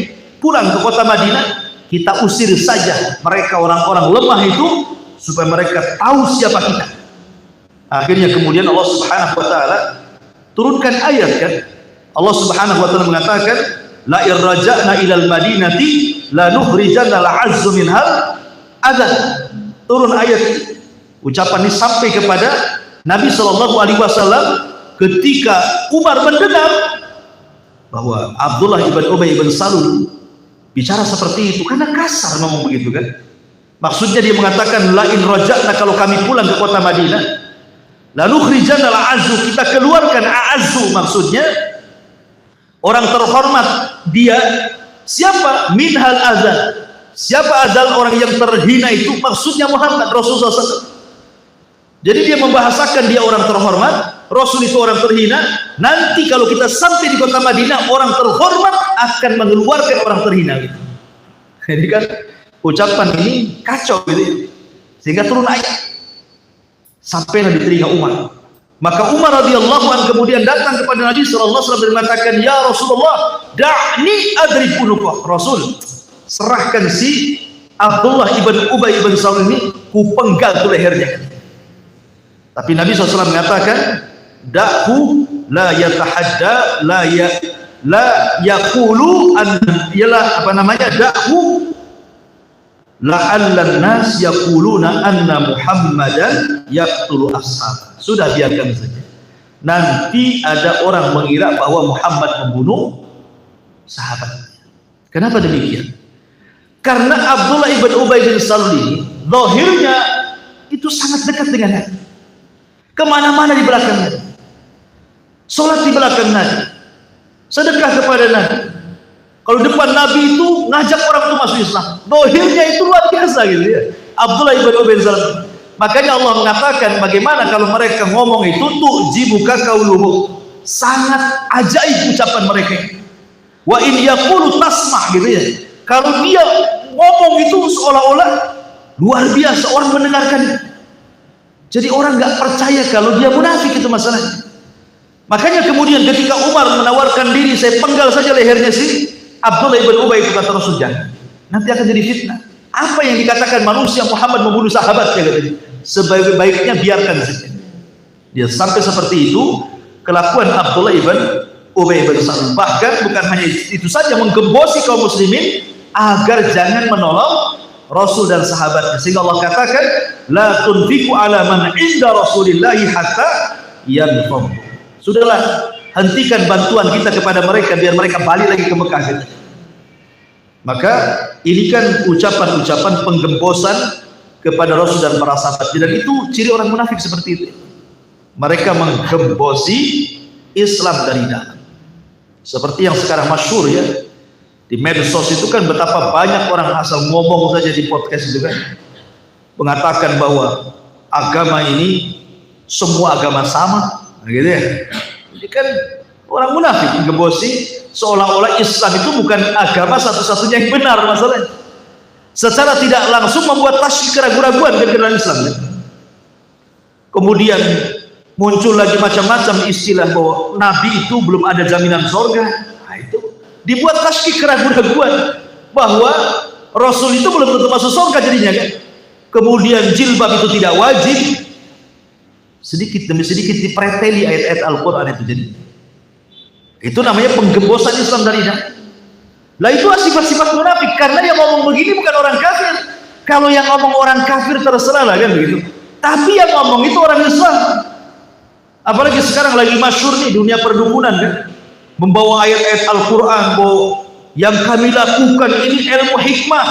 pulang ke kota Madinah, kita usir saja mereka orang-orang lemah itu supaya mereka tahu siapa kita. Akhirnya kemudian Allah Subhanahu wa taala turunkan ayat kan. Allah Subhanahu wa taala mengatakan, "La irraja'na ilal Madinati la nukhrijanna la'azzu minhal adzab." Turun ayat. Ucapan ini sampai kepada Nabi Shallallahu Alaihi Wasallam ketika Umar mendengar bahwa Abdullah ibn Ubay ibn Salul bicara seperti itu, karena kasar ngomong begitu kan. Maksudnya dia mengatakan, "La in raja'na," kalau kami pulang ke kota Madinah, lalu khrijanna la'azzu, kita keluarkan a'azzu, maksudnya orang terhormat. Dia siapa? Minhal azal. Siapa azal? Orang yang terhina itu maksudnya Muhammad Rasulullah SAW. Jadi dia membahasakan dia orang terhormat, Rasul itu orang terhina. Nanti kalau kita sampai di kota Madinah, orang terhormat akan mengeluarkan orang terhina gitu. Jadi kan ucapan ini kacau gitu. Sehingga turun ayat. Sampailah di telinga Umar. Maka Umar radhiyallahu anhu kemudian datang kepada Nabi sallallahu alaihi wasallam dan mengatakan, "Ya Rasulullah, da'ni adrib unuqah." Rasul, serahkan si Abdullah ibn Ubay ibn Salul ini, ku penggal tuh lehernya. Tapi Nabi SAW mengatakan, "Da'hu la yatahadda la yaqulu an yalah apa namanya da'hu la'allan nas yaquluna anna Muhammadan yaqtulu ashab." Sudah, biarkan saja. Nanti ada orang mengira bahwa Muhammad membunuh sahabat. Kenapa demikian? Karena Abdullah ibn Ubay bin Salul ini zahirnya itu sangat dekat dengan Nabi. Kemana-mana di belakang Nabi, sholat di belakang Nabi, sedekah kepada Nabi. Kalau depan Nabi itu ngajak orang itu masuk Islam. Zahirnya itu luar biasa gitu ya, Abdullah ibn Ubay bin Salul. Makanya Allah mengatakan bagaimana kalau mereka ngomong itu tu'jibuka qauluhum, sangat ajaib ucapan mereka. Wa in yaqulu tasma' gitu ya. Kalau dia ngomong itu seolah-olah luar biasa, orang mendengarkan. Jadi orang nggak percaya kalau dia munafik, itu masalahnya. Makanya kemudian ketika Umar menawarkan diri, saya penggal saja lehernya si Abdullah ibn Ubay, itu kata Rasul, jangan, nanti akan jadi fitnah. Apa yang dikatakan manusia Muhammad membunuh sahabatnya, katanya, sebaik-baiknya biarkan saja. Dia sampai seperti itu kelakuan Abdullah ibn Ubay bin Salul. Bahkan bukan hanya itu saja, menggembosi kaum muslimin agar jangan menolong Rasul dan sahabatnya, sehingga Allah katakan la tunfiqu ala man inda Rasulillahi hatta yanfadu. Sudahlah, hentikan bantuan kita kepada mereka biar mereka balik lagi ke Mekah, gitu. Maka ini kan ucapan-ucapan penggembosan kepada Rasul dan para sahabat, dan itu ciri orang munafik seperti itu. Mereka menggembosi Islam dari dalam. Seperti yang sekarang masyhur ya, di medsos itu kan betapa banyak orang asal ngomong saja di podcast itu kan, mengatakan bahwa agama ini semua agama sama, gitu ya. Jadi kan orang munafik menggembosi seolah-olah Islam itu bukan agama satu-satunya yang benar, masalahnya. Secara tidak langsung membuat tasyrik, keraguan-raguan dalam Islam. Kemudian muncul lagi macam-macam istilah bahwa Nabi itu belum ada jaminan surga. Nah, itu dibuat tasyrik, keraguan-raguan bahwa Rasul itu belum tentu masuk surga jadinya kan. Kemudian jilbab itu tidak wajib. Sedikit demi sedikit dipreteli ayat-ayat Al-Quran itu jadi. Itu namanya penggembosan Islam dari dalam. Lah itu sifat-sifat munafik, karena yang ngomong begini bukan orang kafir. Kalau yang ngomong orang kafir terserah lah kan begitu. Tapi yang ngomong itu orang Islam. Apalagi sekarang lagi masyhur nih dunia perdukunan kan, membawa ayat-ayat Al-Quran bahwa yang kami lakukan ini ilmu hikmah.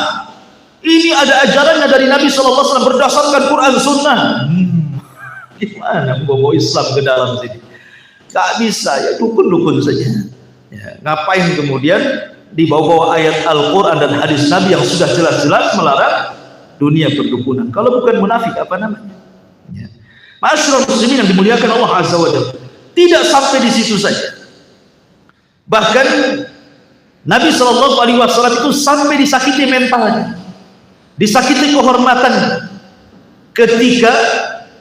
Ini ada ajarannya dari Nabi SAW berdasarkan Quran Sunnah. Gimana membawa Islam ke dalam sini? Gak bisa, ya dukun-dukun saja. Ya, ngapain kemudian dibawa-bawa ayat Al-Quran dan hadis Nabi yang sudah jelas-jelas melarang dunia perdukunan? Kalau bukan munafik apa namanya? Ya. Ma'asyiral muslimin yang dimuliakan Allah Azza wa Jalla, tidak sampai di situ saja. Bahkan Nabi SAW itu sampai disakiti mentalnya, disakiti kehormatannya, ketika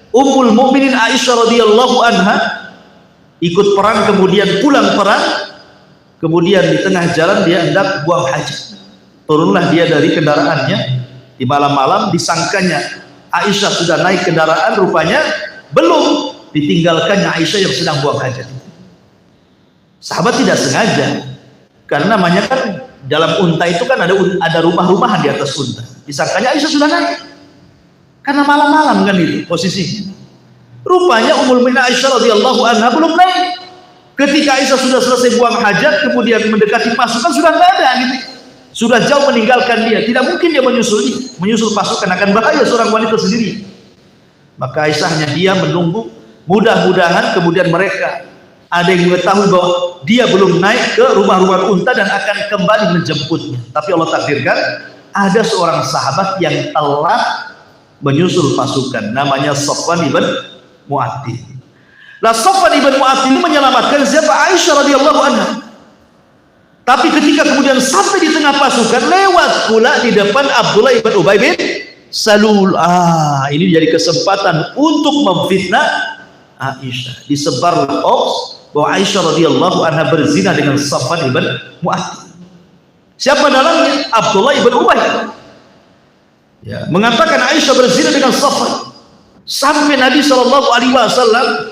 Ummul Mukminin Aisyah radhiyallahu anha ikut perang, kemudian pulang perang, kemudian di tengah jalan dia hendak buang hajat. Turunlah dia dari kendaraannya di malam-malam, disangkanya Aisyah sudah naik kendaraan, rupanya belum, ditinggalkannya Aisyah yang sedang buang hajat. Sahabat tidak sengaja, karena namanya kan dalam unta itu kan ada rumah-rumahan di atas unta. Disangkanya Aisyah sudah naik, karena malam-malam kan itu posisinya. Rupanya Ummul Mukminin Aisyah radhiyallahu anha belum naik. Ketika Aisyah sudah selesai buang hajat, kemudian mendekati pasukan, sudah nggak ada gitu. Sudah jauh meninggalkan dia. Tidak mungkin dia menyusul pasukan, akan bahaya seorang wanita sendiri. Maka Aisyahnya dia menunggu, mudah-mudahan kemudian mereka ada yang mengetahui bahwa dia belum naik ke rumah-rumah unta dan akan kembali menjemputnya. Tapi Allah takdirkan ada seorang sahabat yang telah menyusul pasukan, namanya Safwan ibn Mu'attil. Nah, Safwan ibn Mu'attil menyelamatkan siapa? Aisyah radhiyallahu anha. Tapi ketika kemudian sampai di tengah pasukan, lewat pula di depan Abdullah ibn Ubay bin Salul. Ini jadi kesempatan untuk memfitnah Aisyah. Disebar hoax bahwa Aisyah radhiyallahu anha berzina dengan Safwan ibn Mu'attil. Siapa dalamnya? Abdullah ibn Ubay. Ya, mengatakan Aisyah berzina dengan Safwan, sampai Nabi SAW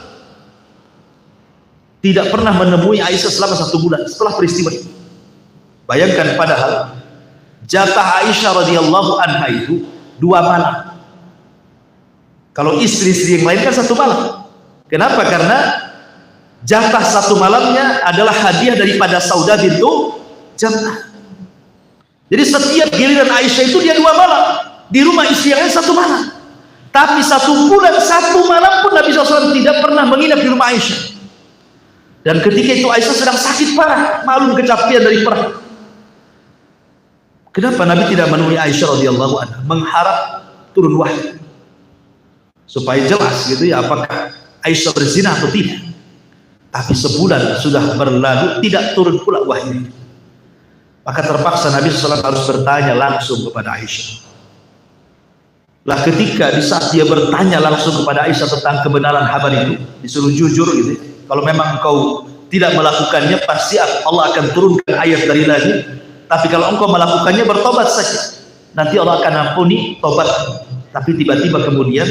tidak pernah menemui Aisyah selama 1 bulan setelah peristiwa itu. Bayangkan, padahal jatah Aisyah radhiyallahu anha itu 2 malam. Kalau istri-istri yang lain kan 1 malam. Kenapa? Karena jatah 1 malamnya adalah hadiah daripada Saudah bintu Jam'ah. Jadi setiap giliran Aisyah itu dia 2 malam di rumah istri yang lain 1 malam. Tapi 1 bulan 1 malam pun Nabi SAW tidak pernah menginap di rumah Aisyah. Dan ketika itu Aisyah sedang sakit parah, maklum kecapian dari perang. Kenapa Nabi tidak menemui Aisyah radhiyallahu anha, mengharap turun wahyu supaya jelas gitu ya, apakah Aisyah berzina atau tidak. Tapi sebulan sudah berlalu, tidak turun pula wahyu. Maka terpaksa Nabi SAW harus bertanya langsung kepada Aisyah. Lah ketika di saat dia bertanya langsung kepada Aisyah tentang kebenaran kabar itu, disuruh jujur gitu. Kalau memang engkau tidak melakukannya, pasti Allah akan turunkan ayat dari langit. Tapi kalau engkau melakukannya, bertobat saja. Nanti Allah akan ampuni tobat. Tapi tiba-tiba kemudian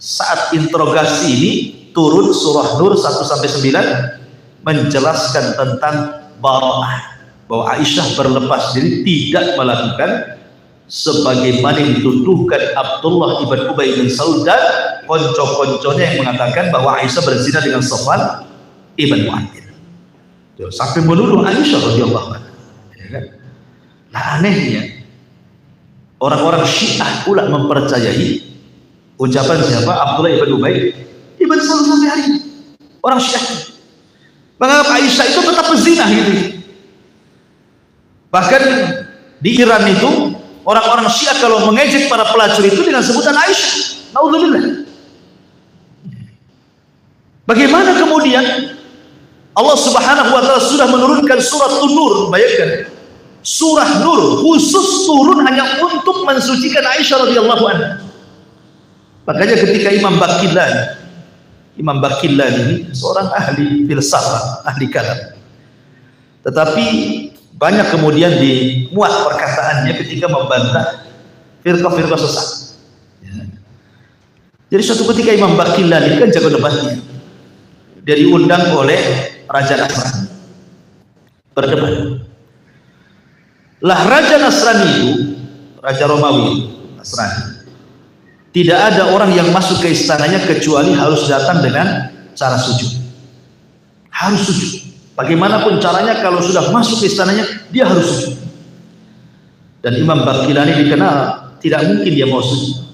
saat interogasi ini turun surah Nur 1-9 menjelaskan tentang bara'ah, bahwa Aisyah berlepas diri, tidak melakukan sebagaimana yang dituduhkan Abdullah ibn Ubay bin Salul dan konco-konconya yang mengatakan bahwa Aisyah berzina dengan Safwan ibn Mu'attil, sampai menuduh Aisyah radhiyallahu anha. Ya kan? Nah, anehnya orang-orang Syiah pula mempercayai ucapan siapa? Abdullah ibn Ubay ibn Salul sampai hari ini. Orang Syiah menganggap Aisyah itu tetap berzina gitu. Bahkan di Iran itu orang-orang Syiah kalau mengejek para pelacur itu dengan sebutan Aisyah. Naudzubillah. Bagaimana kemudian Allah Subhanahu wa taala sudah menurunkan surat Nur, bayangkan. Surah Nur khusus turun hanya untuk mensucikan Aisyah radhiyallahu anha. Makanya ketika Imam Baqillani ini seorang ahli filsafat, ahli kalam. Tetapi banyak kemudian dimuat perkataannya ketika membantah firqah-firqah sesat. Ya. Jadi suatu ketika Imam Baqillani kan jago debatnya. Dia diundang oleh Raja Nasrani berdebat. Lah Raja Nasrani itu, Raja Romawi Nasrani, tidak ada orang yang masuk ke istananya kecuali harus datang dengan cara sujud. Harus sujud. Bagaimanapun caranya, kalau sudah masuk ke istananya, dia harus sujud. Dan Imam Baqillani dikenal tidak mungkin dia mau sujud.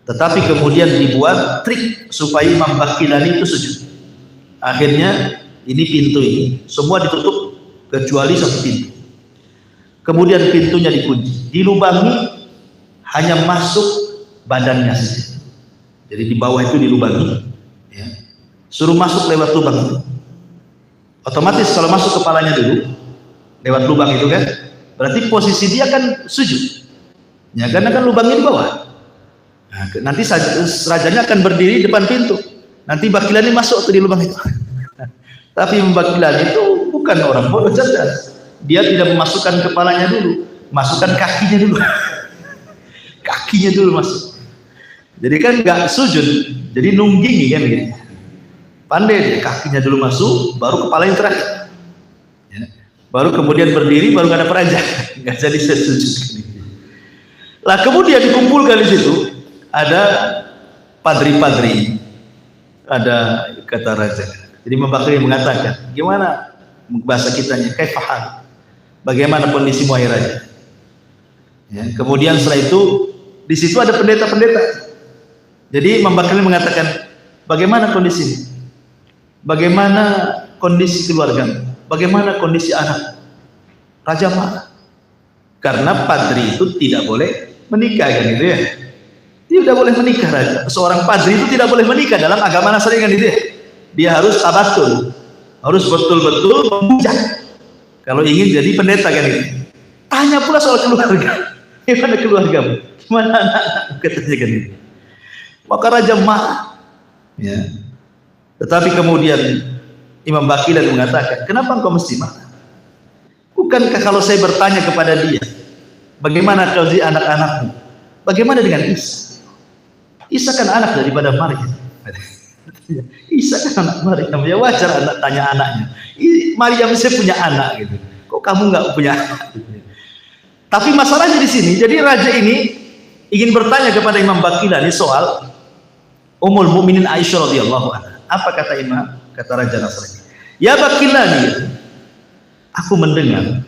Tetapi kemudian dibuat trik supaya Imam Baqillani itu sujud. Akhirnya ini pintu ini semua ditutup kecuali satu pintu. Kemudian pintunya dikunci, dilubangi, hanya masuk badannya saja. Jadi di bawah itu dilubangi, ya. Suruh masuk lewat lubang itu. Otomatis kalau masuk kepalanya dulu lewat lubang itu kan, berarti posisi dia kan sujud. Ya, karena kan lubangnya di bawah. Nah, nanti rajanya akan berdiri depan pintu. Nanti Baqillani masuk ke di lubang itu. Tapi Baqillani itu bukan orang bodoh cerdas. Dia tidak memasukkan kepalanya dulu, masukkan kakinya dulu. Kakinya dulu masuk. Jadi kan nggak sujud, jadi nunggingi kan gitu. Pandai dia, kakinya dulu masuk, baru kepalanya terakhir. Ya. Baru kemudian berdiri, baru nggak ada peraja, nggak jadi sujud. Lah kemudian dikumpulkan di situ ada padri-padri, ada kata raja. Jadi Imam Baqillani mengatakan, gimana bahasa kitanya, kaifahal, bagaimana kondisi wahai raja? Ya, kemudian setelah itu di situ ada pendeta-pendeta. Jadi Imam Baqillani mengatakan, bagaimana kondisi? Bagaimana kondisi keluarga? Bagaimana kondisi anak? Raja marah. Karena padri itu tidak boleh menikah kan gitu ya. Tidak boleh menikah raja. Seorang padri itu tidak boleh menikah dalam agama Nasrani kan gitu ya. Dia harus tabatul. Harus betul-betul membujak kalau ingin jadi pendeta kan gitu. Tanya pula soal keluarga. Gimana keluargamu? Gimana anak-anak? Katanya kan gitu. Maka raja marah. Ya. Tetapi kemudian Imam Baqillani mengatakan, kenapa engkau mesti marah? Bukankah kalau saya bertanya kepada dia, bagaimana kondisi anak-anakmu? Bagaimana dengan Isa? Isa kan anak daripada Maryam. Isa kan anak Maryam. Ya wajar anak tanya anaknya. Maryam saya punya anak gitu. Kok kamu nggak punya anak? Tapi masalahnya di sini, jadi raja ini ingin bertanya kepada Imam Baqillani soal Ummul Mukminin Aisyah radhiyallahu anha. Apa kata Imam? Kata Raja Nasrani, ya Baqillani, aku mendengar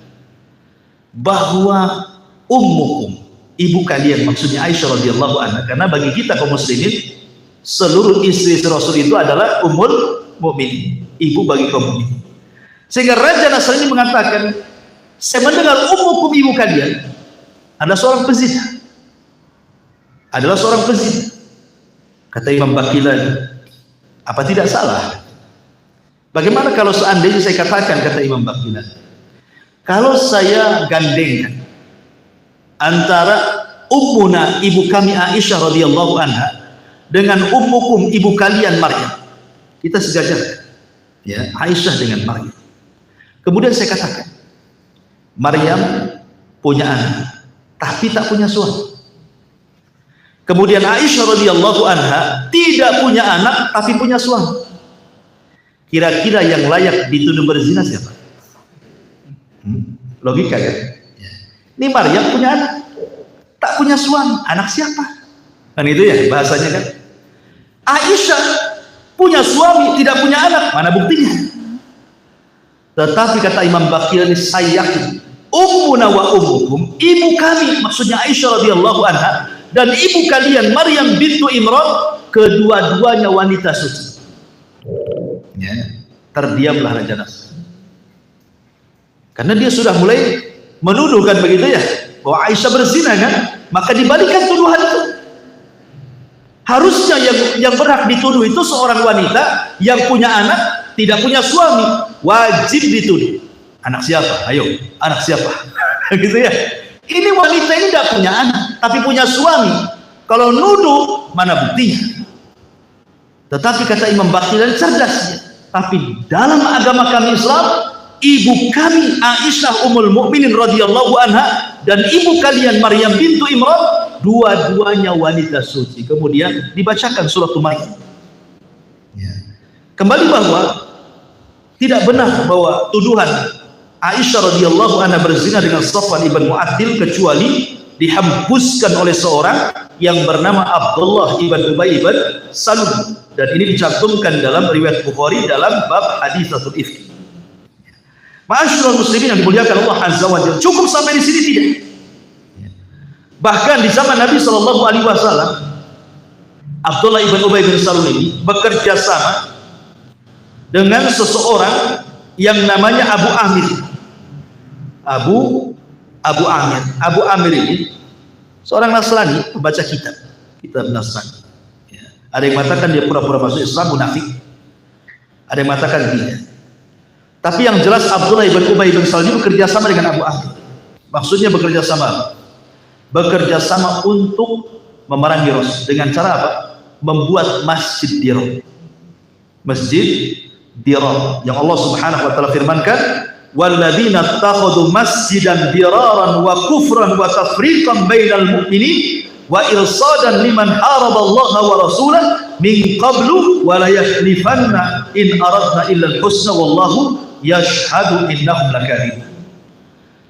bahwa ummukum, ibu kalian, maksudnya Aisyah radhiyallahu anha, karena bagi kita kaum muslimin seluruh istri Rasul itu adalah ummul mukminin, ibu bagi kaum mukminin. Sehingga Raja Nasrani mengatakan, saya mendengar ummukum, ibu kalian adalah seorang pezina. Adalah seorang pezina. Kata Imam Baqillani, apa tidak salah? Bagaimana kalau seandainya saya katakan, kata Imam Baqillani, kalau saya gandengkan antara ummuna, ibu kami Aisyah radhiyallahu anha, dengan ummukum, ibu kalian Maryam. Kita sejajar, ya, Aisyah dengan Maryam. Kemudian saya katakan, Maryam punya anak, tapi tak punya suami. Kemudian Aisyah radhiyallahu anha tidak punya anak, tapi punya suami. Kira-kira yang layak dituduh berzina siapa? Logika kan? Ini Maryam punya anak, tak punya suami, anak siapa? Kan itu ya bahasanya kan? Aisyah punya suami, tidak punya anak, mana buktinya? Tetapi kata Imam Baqillani, saya yakin ummuna wa ummukum, ibu kami, maksudnya Aisyah radhiyallahu anha, dan ibu kalian Maryam bintu Imran, kedua-duanya wanita suci. Ya, terdiamlah Raja Nasr. Karena dia sudah mulai menuduhkan begitu ya, bahwa Aisyah berzina kan, maka dibalikan tuduhan itu. Harusnya yang berhak dituduh itu seorang wanita yang punya anak, tidak punya suami, wajib dituduh. Anak siapa? Ayo, anak siapa? Gitu ya. Ini wanita ini tidak punya anak, tapi punya suami. Kalau nuduh, mana buktinya? Tetapi kata Imam Baqillani cerdas ya. Tapi dalam agama kami Islam, ibu kami Aisyah ummul mukminin radhiyallahu anha dan ibu kalian Maryam bintu Imran, dua-duanya wanita suci. Kemudian dibacakan surat Maryam. Ya. Kembali bahwa tidak benar bahwa tuduhan Aisyah radhiyallahu anha berzina dengan Safwan ibn Mu'attil kecuali dihembuskan oleh seorang yang bernama Abdullah ibn Ubay ibn Salul, dan ini dicantumkan dalam riwayat Bukhari dalam bab haditsatul ifki. Ma'asyiral muslimin yang dimuliakan Allah azza wa jalla, cukup sampai di sini tidak? Bahkan di zaman Nabi sallallahu alaihi wasallam, Abdullah ibn Ubay bin Salul ini bekerja sama dengan seseorang yang namanya Abu Amir. Abu Amir ini seorang Nasrani, pembaca kitab Nasrani. Ya. Ada yang mengatakan dia pura-pura masuk Islam, munafik. Ada yang mengatakan tidak. Tapi yang jelas Abdullah ibn Ubay bin Salul bekerja sama dengan Abu Amir. Maksudnya bekerja sama. Bekerja sama untuk memerangi Rasul dengan cara apa? Membuat masjid Dirar. Masjid Dirar yang Allah Subhanahu wa taala firmankan, walladzina ittakhadhu masjidan diraran wa kufran wa tafriqan bainal mu'minin wa irsadan liman haraballaha wa rasulahu min qablu wa la yahlifanna in aradna illa al-husna wallahu yashhadu innahum lakadzibun.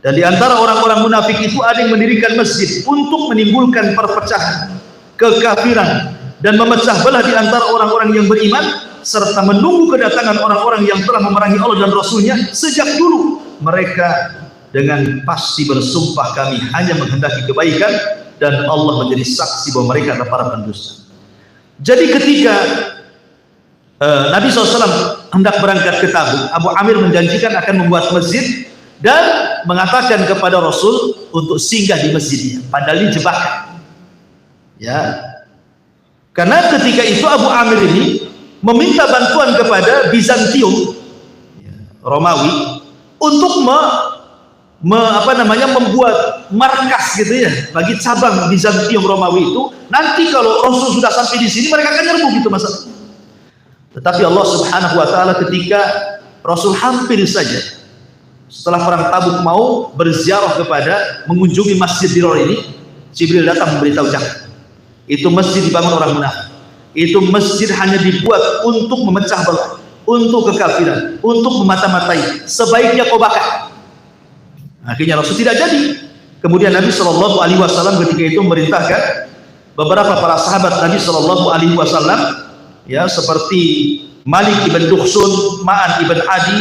Dan di antara orang-orang munafik itu ada yang mendirikan masjid untuk menimbulkan perpecahan, kekafiran, dan memecah belah di antara orang-orang yang beriman, serta menunggu kedatangan orang-orang yang telah memerangi Allah dan Rasulnya. Sejak dulu mereka dengan pasti bersumpah kami hanya menghendaki kebaikan, dan Allah menjadi saksi bahwa mereka adalah para pendusta. Jadi ketika Nabi SAW hendak berangkat ke Tabuk, Abu Amir menjanjikan akan membuat masjid dan mengatakan kepada Rasul untuk singgah di masjidnya, padahal ini jebakan. Ya, karena ketika itu Abu Amir ini meminta bantuan kepada Bizantium, Romawi, untuk membuat markas gitu ya bagi cabang Bizantium Romawi itu. Nanti kalau Rasul sudah sampai di sini mereka akan nyerbu gitu masalah. Tetapi Allah Subhanahu wa taala ketika Rasul hampir saja setelah perang Tabuk mau berziarah kepada mengunjungi Masjid Dirar ini, Jibril datang memberitahu jangan. Itu masjid dibangun orang munafik. Itu masjid hanya dibuat untuk memecah belah, untuk kekafiran, untuk memata-matai. Sebaiknya kau bakar. Akhirnya Rasul tidak jadi. Kemudian Nabi Shallallahu Alaihi Wasallam ketika itu memerintahkan beberapa para sahabat Nabi Shallallahu Alaihi Wasallam, ya, seperti Malik ibn Dukhsun, Ma'an ibn Adi,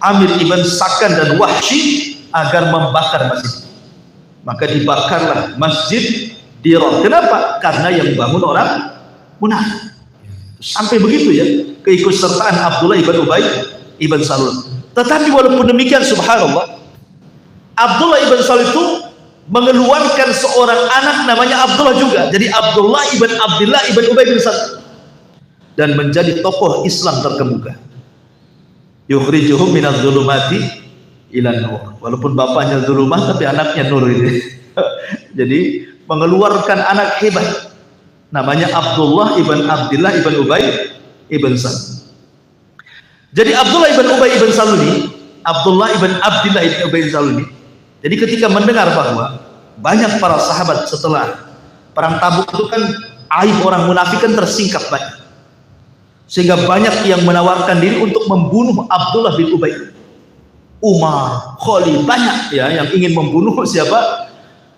Amir ibn Sakan, dan Wahsy agar membakar masjid. Maka dibakarlah Masjid Dirar. Kenapa? Karena yang bangun orang munafik. Sampai begitu ya keikutsertaan Abdullah ibn Ubay ibn Salul. Tetapi walaupun demikian, subhanallah, Abdullah ibn Salul itu mengeluarkan seorang anak namanya Abdullah juga. Jadi Abdullah ibn Ubay bin Salul, dan menjadi tokoh Islam terkemuka. Yukhrijuhum minadz dzulumati ilan nur. Walaupun bapaknya dzulumah tapi anaknya nur ini. Jadi mengeluarkan anak hebat namanya Abdullah ibn Abdillah ibn Ubay ibn Salul. Jadi Abdullah ibn Ubay ibn Salul ini, Abdullah ibn Abdillah ibn Ubay ibn Salul ini, jadi ketika mendengar bahwa banyak para sahabat setelah perang Tabuk itu kan aib orang munafik kan tersingkap banyak, sehingga banyak yang menawarkan diri untuk membunuh Abdullah bin Ubay. Umar, Khalid, banyak ya yang ingin membunuh siapa?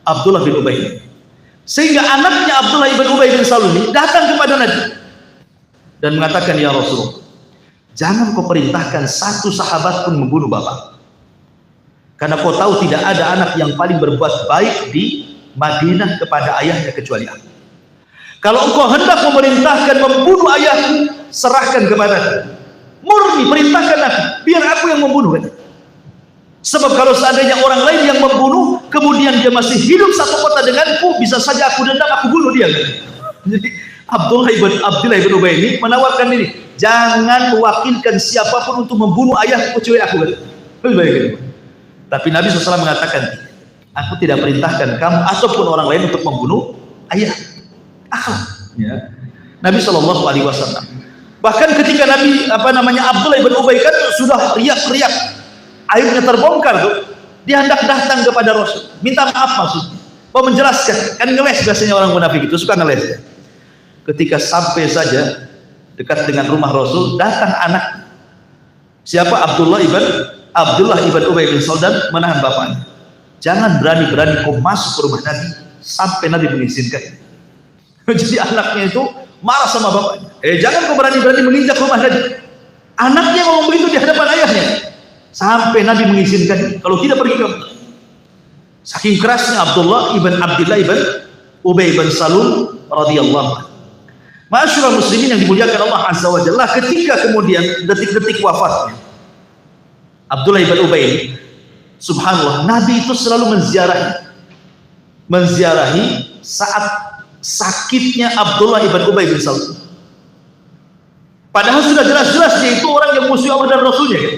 Abdullah bin Ubay. Sehingga anaknya Abdullah bin Ubay bin Salul ini datang kepada Nabi dan mengatakan, ya Rasulullah, jangan kau perintahkan satu sahabat pun membunuh bapak, karena kau tahu tidak ada anak yang paling berbuat baik di Madinah kepada ayahnya kecuali aku. Kalau engkau hendak memerintahkan membunuh ayahku, serahkan kepadaku, murni perintahkan aku, biar aku yang membunuh. Sebab kalau seandainya orang lain yang membunuh, kemudian dia masih hidup satu kota denganku, bisa saja aku dendam, aku bunuh dia. Jadi Abdullah ibn Ubay ini menawarkan diri, jangan mewakilkan siapapun untuk membunuh ayahku kecuali aku. Tapi Nabi SAW mengatakan, aku tidak perintahkan kamu ataupun orang lain untuk membunuh ayah. Ya. Nabi SAW. Bahkan ketika Nabi Abdullah ibn Ubay kan sudah riak-riak, aibnya terbongkar tuh, dia hendak datang kepada Rasul, minta maaf maksudnya, mau menjelaskan, kan ngeles biasanya orang munafik itu suka ngeles ya. Ketika sampai saja dekat dengan rumah Rasul, datang anak siapa? Abdullah ibn Ubay bin Salul menahan bapaknya. Jangan berani-berani kau masuk ke rumah Nabi sampai Nabi mengizinkan. Jadi anaknya itu marah sama bapaknya. Jangan kau berani-berani menginjak rumah Nabi. Anaknya ngomong begitu di hadapan ayahnya. Sampai Nabi mengizinkan, kalau tidak pergi ke. Saking kerasnya Abdullah ibn Abdillah ibn Ubay bin Salul radhiyallahu anhu. Ma'asyiral muslimin yang dimuliakan Allah Azza wa Jalla, ketika kemudian detik-detik wafatnya Abdullah ibn Ubay ini, subhanallah, Nabi itu selalu menziarahi saat sakitnya Abdullah ibn Ubay bin Salul. Padahal sudah jelas-jelas dia itu orang yang musuh Allah dan Rasulnya kan?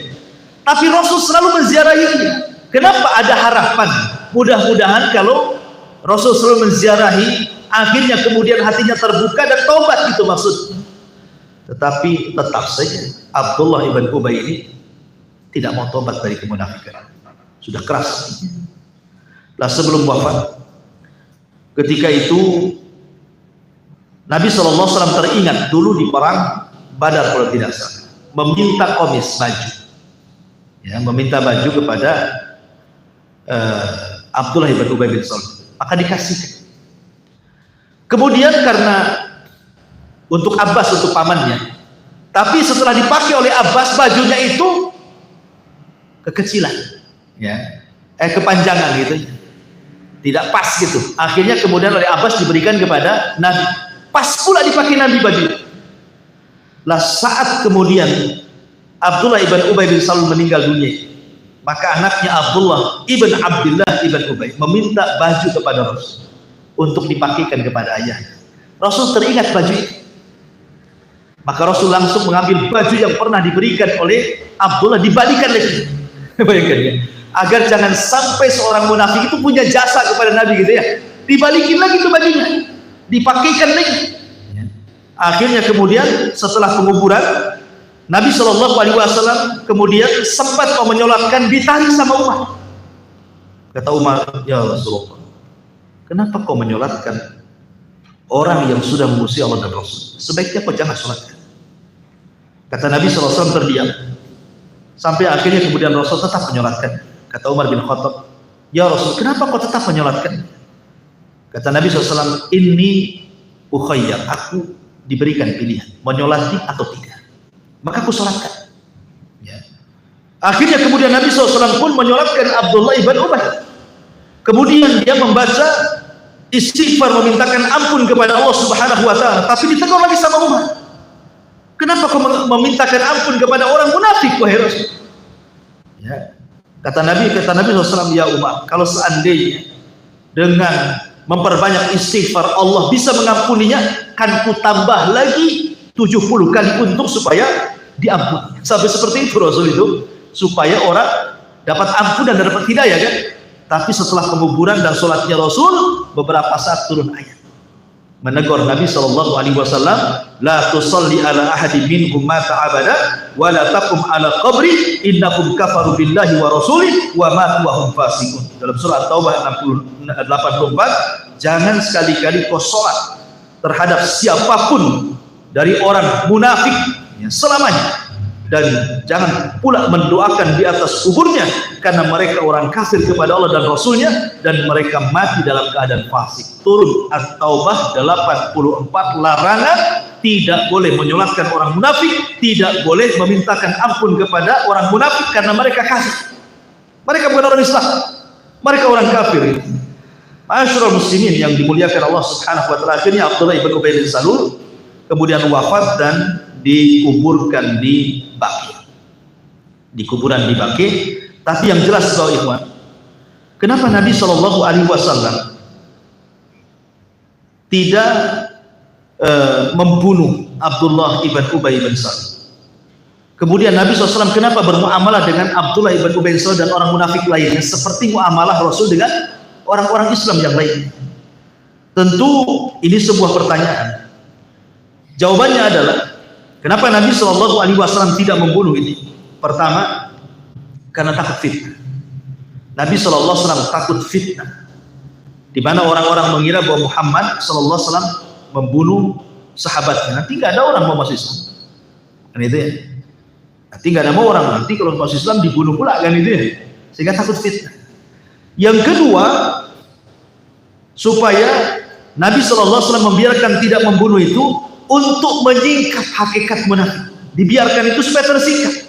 Tapi Rasul selalu menziarahinya. Kenapa? Ada harapan, mudah-mudahan kalau Rasul selalu menziarahi, akhirnya kemudian hatinya terbuka dan taubat, itu maksudnya. Tetapi tetap saja Abdullah ibn Ubay ini tidak mau taubat dari kemunafikan, sudah keras. Lah sebelum wafat, ketika itu Nabi SAW teringat dulu di perang Badar kalau tidak salah, meminta komis baju, ya, meminta baju kepada Abdullah ibn Ubay bin Salul, maka dikasih. Kemudian karena untuk Abbas, untuk pamannya, tapi setelah dipakai oleh Abbas, bajunya itu kekecilan, ya, kepanjangan gitu, tidak pas gitu. Akhirnya kemudian oleh Abbas diberikan kepada Nabi, pas pula dipakai Nabi baju. Lah saat kemudian Abdullah ibn Ubay bin Salul meninggal dunia, maka anaknya Abdullah ibn Abdillah ibn Ubay meminta baju kepada Rasul untuk dipakaikan kepada ayahnya. Rasul teringat baju itu, maka Rasul langsung mengambil baju yang pernah diberikan oleh Abdullah, dibalikan lagi. Bayangkan ya, agar jangan sampai seorang munafik itu punya jasa kepada Nabi gitu ya, dibalikin lagi tuh bajunya, dipakaikan lagi. Akhirnya kemudian setelah penguburan, Nabi SAW kemudian sempat mau menyolatkan, ditarik sama Umar. Kata Umar, ya Rasulullah, kenapa kau menyolatkan orang yang sudah memusuhi Allah dan Rasul? Sebaiknya kau jangan sholatkan. Kata Nabi SAW terdiam, sampai akhirnya kemudian Rasul tetap menyolatkan. Kata Umar bin Khattab, ya Rasul, kenapa kau tetap menyolatkan? Kata Nabi SAW, ini ukhayyar, aku diberikan pilihan, menyolati atau tidak, maka aku sholatkan. Ya. Akhirnya kemudian Nabi SAW pun menyolatkan Abdullah ibn Ubay. Kemudian dia membaca istighfar, memintakan ampun kepada Allah Subhanahu wa Ta'ala, tapi ditegur lagi sama Umar. Kenapa kau memintakan ampun kepada orang munafik, wahai Rasul? Ya. Kata Nabi SAW, ya Umar, kalau seandainya dengan memperbanyak istighfar Allah bisa mengampuninya, kan ku tambah lagi 70 kali untuk supaya diampuni. Sampai seperti itu Rasul itu, supaya orang dapat ampun dan dapat hidayah kan. Tapi setelah penguburan dan sholatnya Rasul, beberapa saat turun ayat menegur Nabi SAW, la tusalli ala ahadi minhum mata abada wa la taqum ala qabri innakum kafaru billahi wa rasulih wa matu wa hum fasiqun. Dalam surah Taubah 84, jangan sekali-kali kau sholat terhadap siapapun dari orang munafik selamanya, dan jangan pula mendoakan di atas kuburnya, karena mereka orang kafir kepada Allah dan Rasulnya, dan mereka mati dalam keadaan fasik. Turun At-Taubah 84, larangan tidak boleh menyolatkan orang munafik, tidak boleh memintakan ampun kepada orang munafik karena mereka kafir. Mereka bukan orang Islam, mereka orang kafir. Ma'asyiral muslimin yang dimuliakan Allah Subhanahu wa taala, akhirnya Abdullah ibn Ubay bin Salul kemudian wafat dan dikuburkan di Baqi. Di kuburan di Baqi. Tapi yang jelas bahwa ikhwan, kenapa Nabi SAW tidak membunuh Abdullah ibn Ubay bin Salul? Kemudian Nabi SAW kenapa bermuamalah dengan Abdullah ibn Ubay bin Salul dan orang munafik lainnya seperti muamalah Rasul dengan orang-orang Islam yang lain? Tentu ini sebuah pertanyaan. Jawabannya adalah, kenapa Nabi SAW tidak membunuh ini? Pertama, karena takut fitnah. Nabi SAW takut fitnah, di mana orang-orang mengira bahwa Muhammad SAW membunuh sahabatnya. Nanti nggak ada orang mau masuk Islam, kan itu ya? Nanti nggak ada mau orang, nanti kalau masuk Islam dibunuh pula, kan itu ya? Sehingga takut fitnah. Yang kedua, supaya Nabi SAW membiarkan tidak membunuh itu untuk menyingkap hakikat munafik. Dibiarkan itu supaya tersingkap.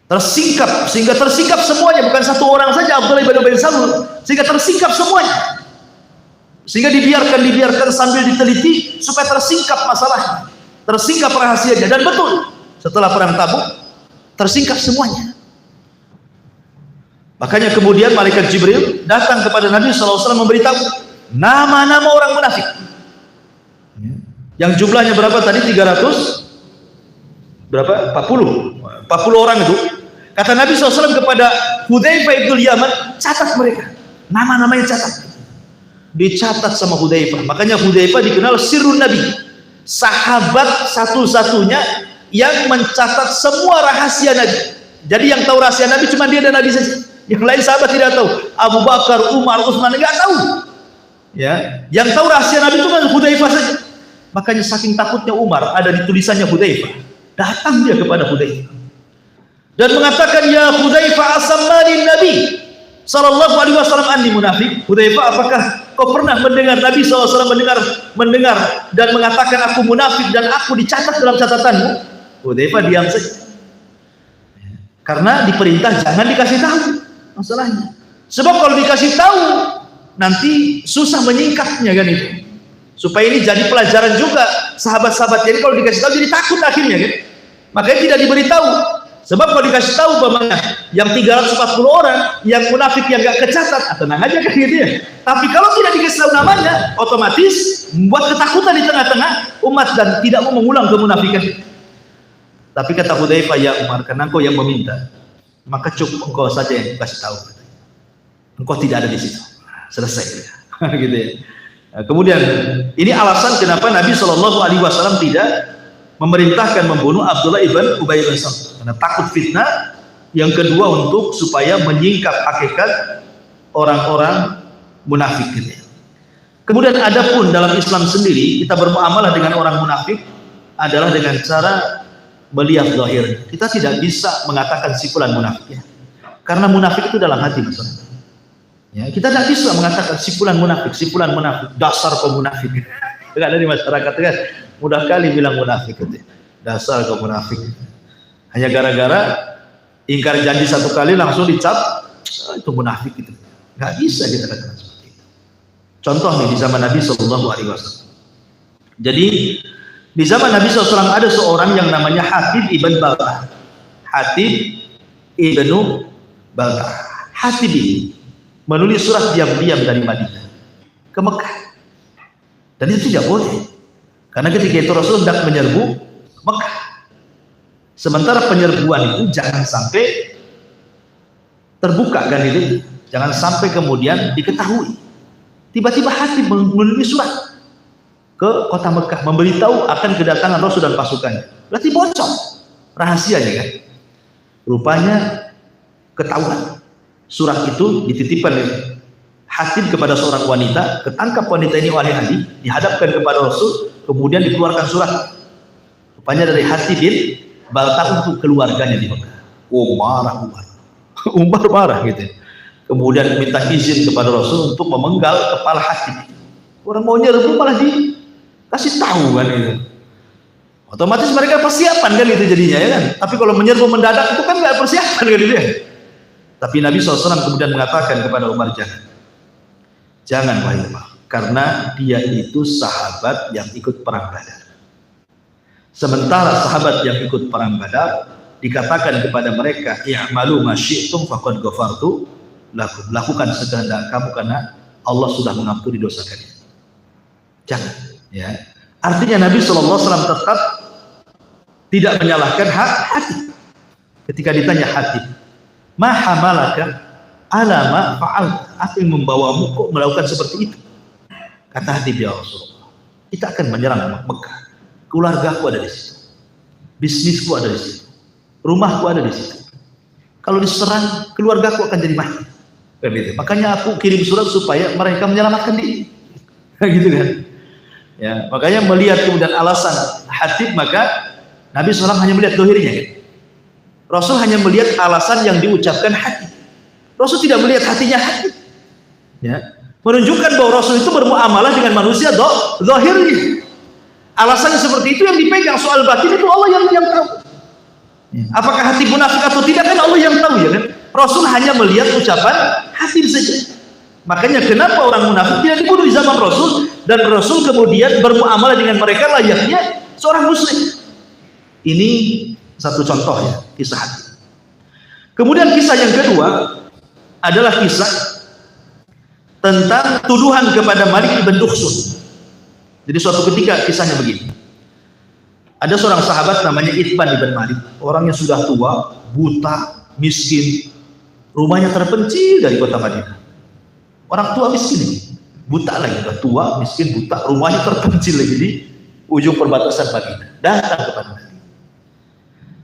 Tersingkap, sehingga tersingkap semuanya, bukan satu orang saja Abdullah ibn Ubay bin Salul, sehingga tersingkap semuanya. Sehingga dibiarkan sambil diteliti supaya tersingkap masalahnya, tersingkap rahasianya. Dan betul, setelah perang Tabuk tersingkap semuanya. Makanya kemudian malaikat Jibril datang kepada Nabi SAW memberitahu nama-nama orang munafik. Yang jumlahnya berapa tadi? 300 berapa? 40 orang itu. Kata Nabi SAW kepada Hudzaifah ibn Yaman, catat mereka, nama-namanya catat. Dicatat sama Hudzaifah. Makanya Hudzaifah dikenal sirrun Nabi, sahabat satu-satunya yang mencatat semua rahasia Nabi. Jadi yang tahu rahasia Nabi cuma dia dan Nabi saja. Yang lain sahabat tidak tahu. Abu Bakar, Umar, Utsman enggak tahu. Ya, yang tahu rahasia Nabi cuma Hudzaifah saja. Makanya saking takutnya Umar, ada di tulisannya Hudzaifah, datang dia kepada Hudzaifah dan mengatakan, ya Hudzaifah, asammani Nabi sallallahu alaihi wasallam anni munafik. Hudzaifah, apakah kau pernah mendengar Nabi SAW mendengar dan mengatakan aku munafik dan aku dicatat dalam catatanmu? Hudzaifah diam saja, karena diperintah jangan dikasih tahu masalahnya. Sebab kalau dikasih tahu nanti susah menyingkapnya, kan itu. Supaya ini jadi pelajaran juga sahabat-sahabat. Jadi kalau dikasih tahu jadi takut akhirnya, kan? Makanya tidak diberitahu. Sebab kalau dikasih tahu bagaimana yang 340 orang yang munafik yang gak kecatat, tenang aja, kan gitu ya. Tapi kalau tidak dikasih tahu namanya, otomatis membuat ketakutan di tengah-tengah umat dan tidak mau mengulang kemunafikan. Tapi kata Hudzaifah, ya Umar, karena engkau yang meminta, maka cukup engkau saja yang kasih tahu. Engkau tidak ada di situ. Selesai, gitu ya. Kemudian ini alasan kenapa Nabi SAW tidak memerintahkan membunuh Abdullah ibn Ubay bin Salul, karena takut fitnah. Yang kedua, untuk supaya menyingkap hakikat orang-orang munafik. Kemudian adapun dalam Islam sendiri, kita bermuamalah dengan orang munafik adalah dengan cara melihat zahir. Kita tidak bisa mengatakan si fulan munafik, ya. Karena munafik itu dalam hati, maksudnya. Ya, kita tidak bisa mengatakan si fulan munafik, dasar kau munafik. Tidak ada di masyarakat, kan? Mudah kali bilang munafik, dasar kau munafik. Hanya gara-gara ingkar janji satu kali langsung dicap, itu munafik itu. Nggak bisa kita katakan seperti itu. Contoh nih di zaman Nabi SAW. Jadi di zaman Nabi SAW ada seorang yang namanya Hatib ibn Baltah. Hatib ibn Baltah. Hatib ini menulis surat diam-diam dari Madinah ke Mekah, dan itu tidak boleh, karena ketika itu Rasul hendak menyerbu Mekah. Sementara penyerbuan itu jangan sampai terbuka kan itu, jangan sampai kemudian diketahui. Tiba-tiba Hatib menulis surat ke kota Mekah memberitahu akan kedatangan Rasul dan pasukannya. Berarti bocor rahasianya kan. Rupanya ketahuan. Surat itu dititipkan oleh Hatib kepada seorang wanita, ketangkap wanita ini oleh Ali, dihadapkan kepada Rasul, kemudian dikeluarkan surat. Rupanya dari Hatib bin Baltah untuk keluarganya di Mekah. Oh, marah Umar. Umar marah gitu. Kemudian minta izin kepada Rasul untuk memenggal kepala Hatib. Orang mau nyerbu malah dikasih tahu kan itu. Otomatis mereka persiapan kan itu jadinya ya kan. Tapi kalau menyerbu mendadak itu kan nggak persiapan kan itu ya. Tapi Nabi SAW kemudian mengatakan kepada Umar, jangan wahai Umar, karena dia itu sahabat yang ikut perang Badar. Sementara sahabat yang ikut perang Badar dikatakan kepada mereka, i'malu ma syi'tum faqad ghafartu lakum. Lakukan sekehendak kamu karena Allah sudah mengampuni dosa kalian. Jangan, ya. Artinya Nabi SAW tetap tidak menyalahkan Hatib. Ketika ditanya Hatib, ma hamalaka ala ma fa'al, apa yang membawamu kok melakukan seperti itu? Kata Hatib, ya Rasulullah, kita akan menyerang Mekah. Keluargaku ada di situ, bisnisku ada di situ, rumahku ada di situ. Kalau diserang, keluargaku akan jadi mati. Makanya aku kirim surat supaya mereka menyelamatkan diri. Gitu kan? Ya, makanya melihat kemudian alasan Hatib, maka Nabi SAW hanya melihat dohirnya. Rasul hanya melihat alasan yang diucapkan Hatib. Rasul tidak melihat hatinya Hatib. Ya, menunjukkan bahwa Rasul itu bermuamalah dengan manusia zahirnya. Alasannya seperti itu yang dipegang, soal batin itu Allah yang tahu. Apakah hati munafik atau tidak kan Allah yang tahu ya kan. Rasul hanya melihat ucapan Hatib saja. Makanya kenapa orang munafik tidak dibunuh di zaman Rasul, dan Rasul kemudian bermuamalah dengan mereka layaknya seorang muslim. Ini satu contoh ya, kisah Hatib. Kemudian kisah yang kedua adalah kisah tentang tuduhan kepada Malik ibn Dukhsun. Jadi suatu ketika kisahnya begini. Ada seorang sahabat namanya Itban ibn Malik, orangnya sudah tua, buta, miskin, rumahnya terpencil dari kota Madinah. Orang tua miskin ini, buta lagi, sudah tua, miskin, buta, rumahnya terpencil lagi di ujung perbatasan Madinah. Datang kepada Nabi.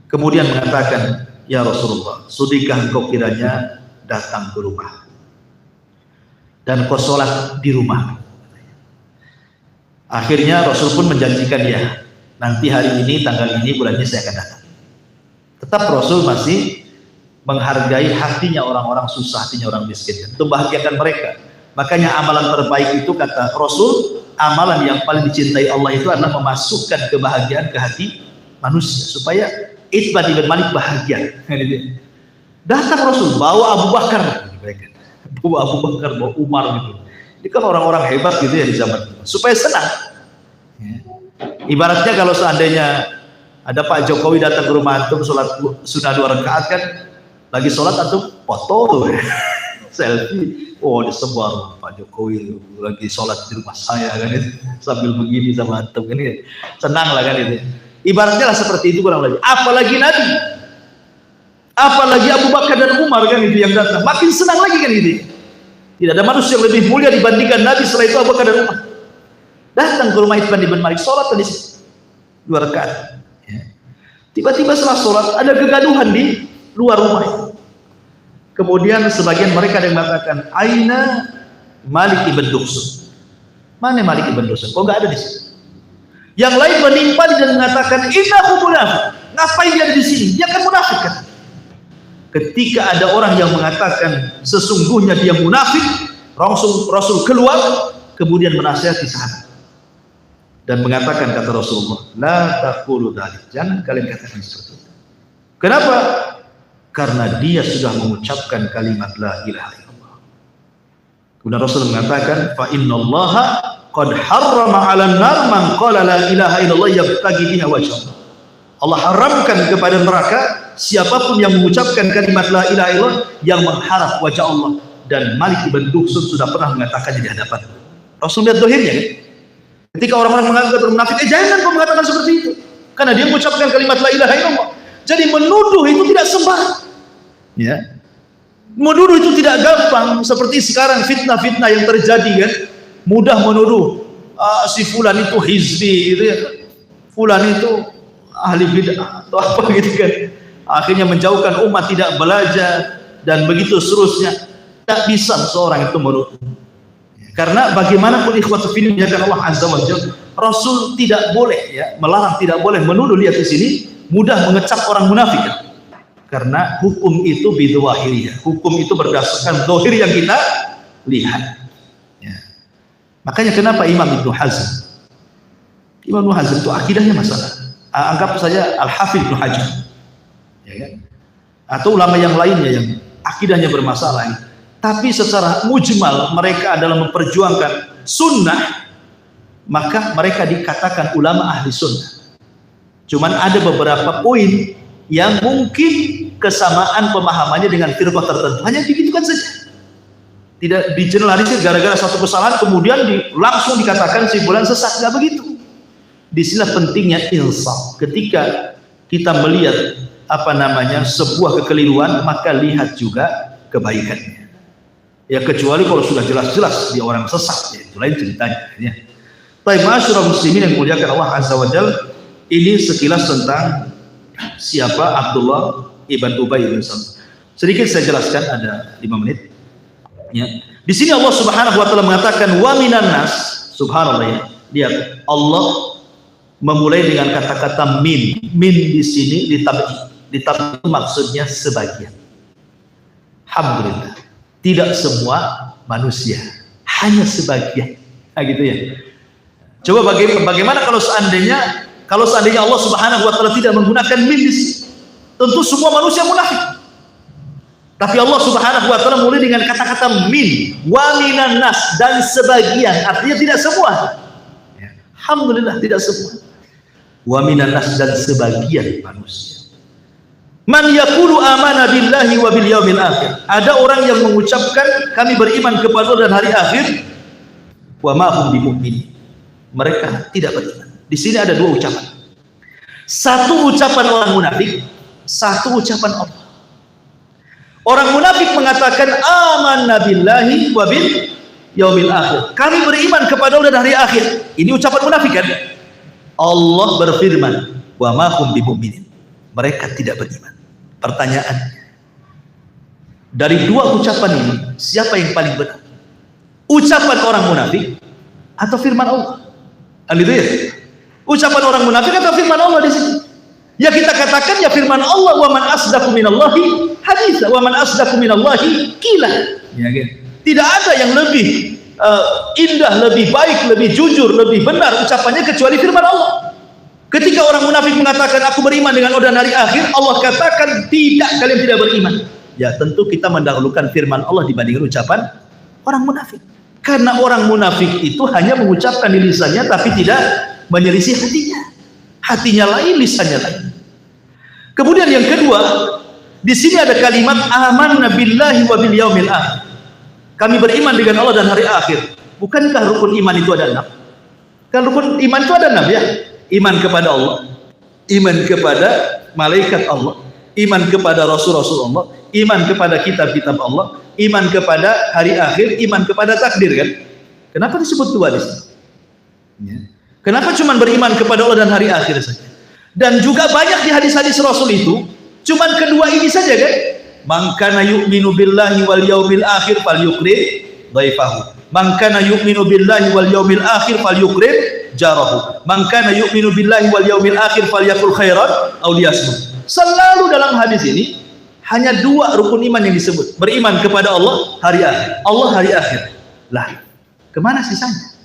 Kemudian mengatakan, ya Rasulullah, sudikah engkau kiranya datang ke rumah dan kau sholat di rumah? Akhirnya Rasul pun menjanjikan dia, nanti hari ini, tanggal ini, bulan ini saya akan datang. Tetap Rasul masih menghargai hatinya orang-orang susah, hatinya orang miskin, untuk membahagiakan mereka. Makanya amalan terbaik itu kata Rasul, amalan yang paling dicintai Allah itu adalah memasukkan kebahagiaan ke hati manusia, supaya Itban ibn Malik bahagia. Datang Rasul bawa Abu Bakar, bawa Abu Bakar, bawa Umar gitu. Ini kan orang-orang hebat gitu ya di zaman itu, supaya senang. Ya. Ibaratnya kalau seandainya ada Pak Jokowi datang ke rumah antum sholat sunnah 2 rakaat kan, lagi sholat antum foto tuh, selfie. Oh, disebar Pak Jokowi lagi sholat di rumah saya kan itu, sambil begini sama antum kan ini, senang lah kan itu. Ibaratnya lah seperti itu kurang lebih. Apalagi Nabi, apalagi Abu Bakar dan Umar kan itu yang datang, makin senang lagi kan itu. Tidak ada manusia yang lebih mulia dibandingkan Nabi setelah itu Abu Bakar dan Umar. Datang ke rumah Itban ibn Malik, sholat tadi 2 rakaat. Tiba-tiba setelah sholat ada kegaduhan di luar rumah. Kemudian sebagian mereka yang mengatakan, Aina Malik ibn Dukhsun. Mana Malik ibn Dukhsun? Kok nggak ada di sini? Yang lain menimpa dan mengatakan, innahu munafik. Ngapain dia ada di sini? Dia kan munafik kan? Ketika ada orang yang mengatakan sesungguhnya dia munafik, Rasul keluar kemudian menasihati sahabat dan mengatakan, kata Rasulullah, la taqulu dzalik, jangan kalian katakan seperti itu. Kenapa? Karena dia sudah mengucapkan kalimat la ilaha illallah. Kemudian Rasul mengatakan, fa innallaha qad harrama 'alan nar man qala la ilaha illallah yabtaghi biha wajha. Allah haramkan kepada neraka siapapun yang mengucapkan kalimat la ilaha illallah yang mengharap wajah Allah. Dan Malik ibn Dukhsun sudah pernah mengatakannya di hadapan Rasul. Lihat dohirnya kan? Ketika orang-orang mengatakan munafik, jangan kau mengatakan seperti itu, karena dia mengucapkan kalimat la ilaha illallah. Jadi menuduh itu tidak sembarang. Ya, Menuduh itu tidak gampang seperti sekarang fitnah-fitnah yang terjadi kan. Mudah menuduh si fulan itu hizbi gitu ya. Fulan itu ahli bid'ah atau apa gitu kan. Akhirnya menjauhkan umat, tidak belajar dan begitu seterusnya. Tak bisa seorang itu menuduh. Karena bagaimanapun ikhwatu fillah ya Allah Azza wa Jalla, Rasul tidak boleh ya, melarang, tidak boleh menuduh. Lihat di sini mudah mengecap orang munafik. Karena hukum itu bidwahiriyah. Hukum itu berdasarkan zahir yang kita lihat. Ya. Makanya kenapa Imam Ibnu Hazm itu akidahnya masalah. Anggap saja Al-Hafidz Ibnu Hajar. Ya kan? Atau ulama yang lainnya yang akidahnya bermasalah. Tapi secara mujmal mereka adalah memperjuangkan sunnah, maka mereka dikatakan ulama ahli sunnah. Cuman ada beberapa poin yang mungkin kesamaan pemahamannya dengan firqah tertentu, hanya digitukan saja, tidak digeneralisir gara-gara satu kesalahan kemudian langsung dikatakan si fulan sesat. Nggak begitu. Disinilah pentingnya insaf. Ketika kita melihat sebuah kekeliruan, maka lihat juga kebaikannya. Ya kecuali kalau sudah jelas-jelas dia orang sesat, ya itu lain ceritanya. Ya. Baik, ma'asyiral muslimin yang muliakan Allah Azza wa Jalla, ini sekilas tentang siapa Abdullah ibn Ubay bin Salul. Sedikit saya jelaskan, ada 5 menit. Ya. Di sini Allah Subhanahu wa taala mengatakan wa minan nas, subhanallah ya. Lihat, Allah memulai dengan kata-kata min. Min di sini ditabi maksudnya sebagian. Alhamdulillah. Tidak semua manusia, hanya sebagian. Nah, gitu ya. Coba bagaimana kalau seandainya Allah Subhanahu wa taala tidak menggunakan min di sini? Tentu semua manusia munafik. Tapi Allah Subhanahu wa taala mulai dengan kata-kata min, wa minan nas, dan sebagian, artinya tidak semua. Ya. Alhamdulillah tidak semua. Wa minan nas, dan sebagian manusia. Man yaqulu amana billahi wa bil yaumil akhir. Ada orang yang mengucapkan kami beriman kepada Allah dan hari akhir, wa ma hum bimumin. Mereka tidak beriman. Di sini ada 2 ucapan. Satu ucapan orang munafik, satu ucapan Allah. Orang munafik mengatakan amanna billahi wa bil yaumil akhir. Kami beriman kepada Allah dan hari akhir. Ini ucapan munafik kan? Allah berfirman, wa ma hum bimumin. Mereka tidak beriman. Pertanyaan, dari 2 ucapan ini siapa yang paling benar? Ucapan orang munafik atau firman Allah? Kan itu ya? Ucapan orang munafik atau firman Allah di sini? Ya kita katakan ya firman Allah, wa man asdaqu minallahi haditsa, wa man asdaqu minallahi qila. Ya gitu. Tidak ada yang lebih indah, lebih baik, lebih jujur, lebih benar ucapannya kecuali firman Allah. Ketika orang munafik mengatakan aku beriman dengan Allah dan hari akhir, Allah katakan tidak, kalian tidak beriman. Ya tentu kita mendahulukan firman Allah dibandingkan ucapan orang munafik. Karena orang munafik itu hanya mengucapkan di lisannya tapi tidak menyelisih hatinya. Hatinya lain, lisannya lain. Kemudian yang kedua, di sini ada kalimat amanna billahi wa bil yaumil akhir. Kami beriman dengan Allah dan hari akhir. Bukankah rukun iman itu ada 6? Kan rukun iman itu ada 6 ya. Iman kepada Allah, iman kepada malaikat Allah, iman kepada rasul-rasul Allah, iman kepada kitab-kitab Allah, iman kepada hari akhir, iman kepada takdir kan? Kenapa disebut 2 di sini? Ya. Kenapa cuma beriman kepada Allah dan hari akhir saja? Dan juga banyak di hadis-hadis Rasul itu cuman kedua ini saja kan? Man kana yu'minu billahi wal yaumil akhir falyukrim dhaifahu. Man kana yu'minu billahi wal yaumil akhir falyukrim jarahu. Man kana yu'minu billahi wal yaumil akhir falyakul khairan aw liyasmut. Selalu dalam hadis ini hanya 2 rukun iman yang disebut. Beriman kepada Allah, hari akhir. Allah hari akhir. Lah, kemana sisanya?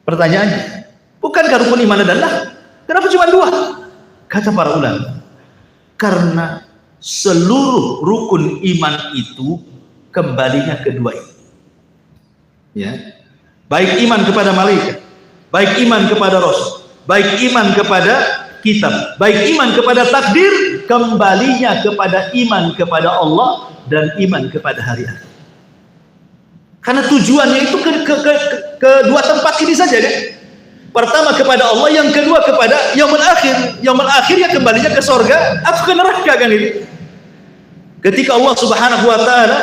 Pertanyaannya, bukankah rukun iman adalah? Kenapa cuma 2? Kata para ulama, karena seluruh rukun iman itu kembalinya ke 2 ini. Ya. Baik iman kepada malaikat, baik iman kepada Rasul, baik iman kepada kitab, baik iman kepada takdir, kembalinya kepada iman kepada Allah dan iman kepada hari akhir. Karena tujuannya itu ke 2 tempat ini saja kan? Pertama kepada Allah, yang kedua kepada yaumul akhir. Yaumul akhir ya kembalinya ke surga atau ke neraka kan ini. Ketika Allah Subhanahu wa taala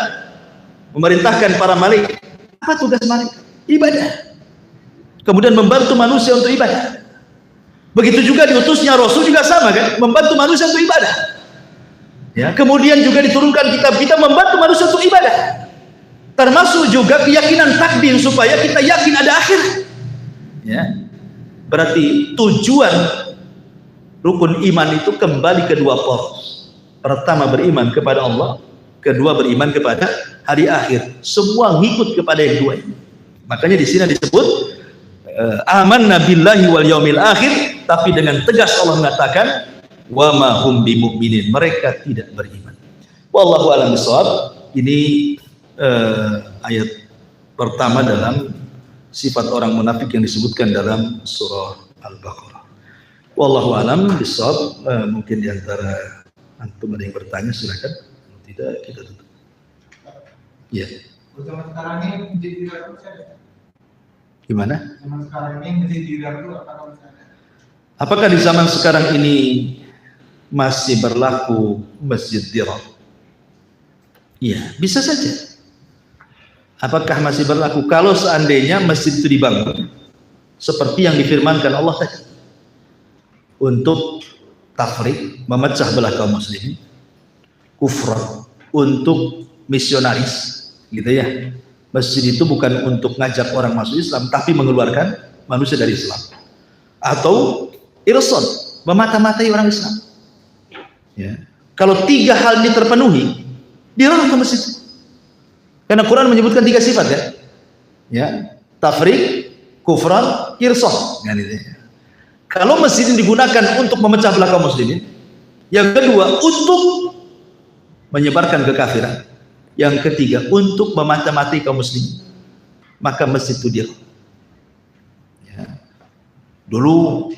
memerintahkan para malaikat, apa tugas malaikat? Ibadah. Kemudian membantu manusia untuk ibadah. Begitu juga diutusnya Rasul juga sama kan, membantu manusia untuk ibadah. Ya, kemudian juga diturunkan kitab kita membantu manusia untuk ibadah. Termasuk juga keyakinan takdir supaya kita yakin ada akhir. Ya. Berarti tujuan rukun iman itu kembali ke dua poros. Pertama beriman kepada Allah, kedua beriman kepada hari akhir. Semua ngikut kepada yang dua ini. Makanya di sini disebut amanna billahi wal yaumil akhir, tapi dengan tegas Allah mengatakan wa ma hum bimu'minin, mereka tidak beriman. Wallahu a'lam bishawab. Ini ayat pertama dalam sifat orang munafik yang disebutkan dalam surah Al-Baqarah. Wallahu a'lam bishawab. Mungkin diantara antum ada yang bertanya, silakan. Tidak, kita tutup. Ya. Zaman sekarang ini menjadi ragu saja. Gimana? Zaman sekarang ini menjadi ragu apakah masih ada? Apakah di zaman sekarang ini masih berlaku masjid dirar? Iya, bisa saja. Apakah masih berlaku kalau seandainya masjid itu dibangun seperti yang difirmankan Allah tadi, untuk tafriq, memecah belah kaum muslimin, kufran, untuk misionaris, gitu ya. Masjid itu bukan untuk ngajak orang masuk Islam, tapi mengeluarkan manusia dari Islam. Atau irsad, memata-matai orang Islam. Ya. Kalau tiga hal ini terpenuhi, dilarang ke masjid. Karena Quran menyebutkan tiga sifat ya. Ya, tafriq, kufran, irsad. Ya, gitu ya. Kalau masjid ini digunakan untuk memecah belah kaum muslimin, yang kedua untuk menyebarkan kekafiran, yang ketiga untuk memata-matai kaum muslimin, maka masjid itu dia. Ya. Dulu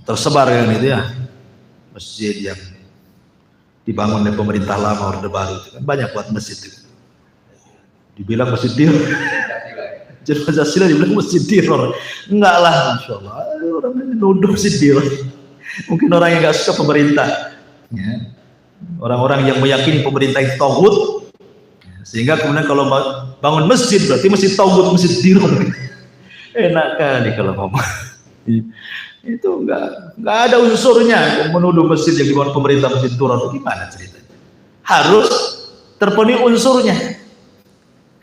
tersebar kan itu ya, masjid yang dibangun oleh pemerintah lama Orde Baru itu kan banyak buat masjid itu. Dibilang masjid dir. Jadi Pancasila dibilang masjid teror. Enggak lah, Masya Allah. Orang ini nuduh masjid teror. Mungkin orang yang nggak suka pemerintah. Ya. Orang-orang yang meyakini pemerintah itu tauhid. Sehingga kemudian kalau bangun masjid berarti masjid tauhid, masjid teror. Enak kali kalau ngomong. Itu enggak ada unsurnya menuduh masjid yang dibangun pemerintah masjid teror. Itu gimana ceritanya? Harus terpenuhi unsurnya.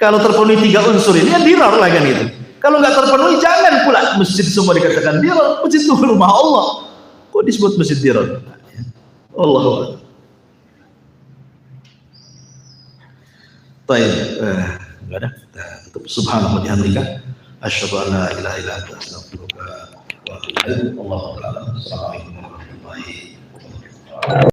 Kalau terpenuhi tiga unsur ini, ya dirar lah kan itu. Kalau nggak terpenuhi, jangan pula masjid semua dikatakan dirar. Masjid itu rumah Allah. Kok disebut masjid dirar? Allah. Baik, nggak ada. Kita tutup. Subhanallah wa bihamdika, asyhadu an la ilaha illa anta, astaghfiruka wa atubu ilaik. Allahu a'lam. Assalamualaikum warahmatullahi wabarakatuh.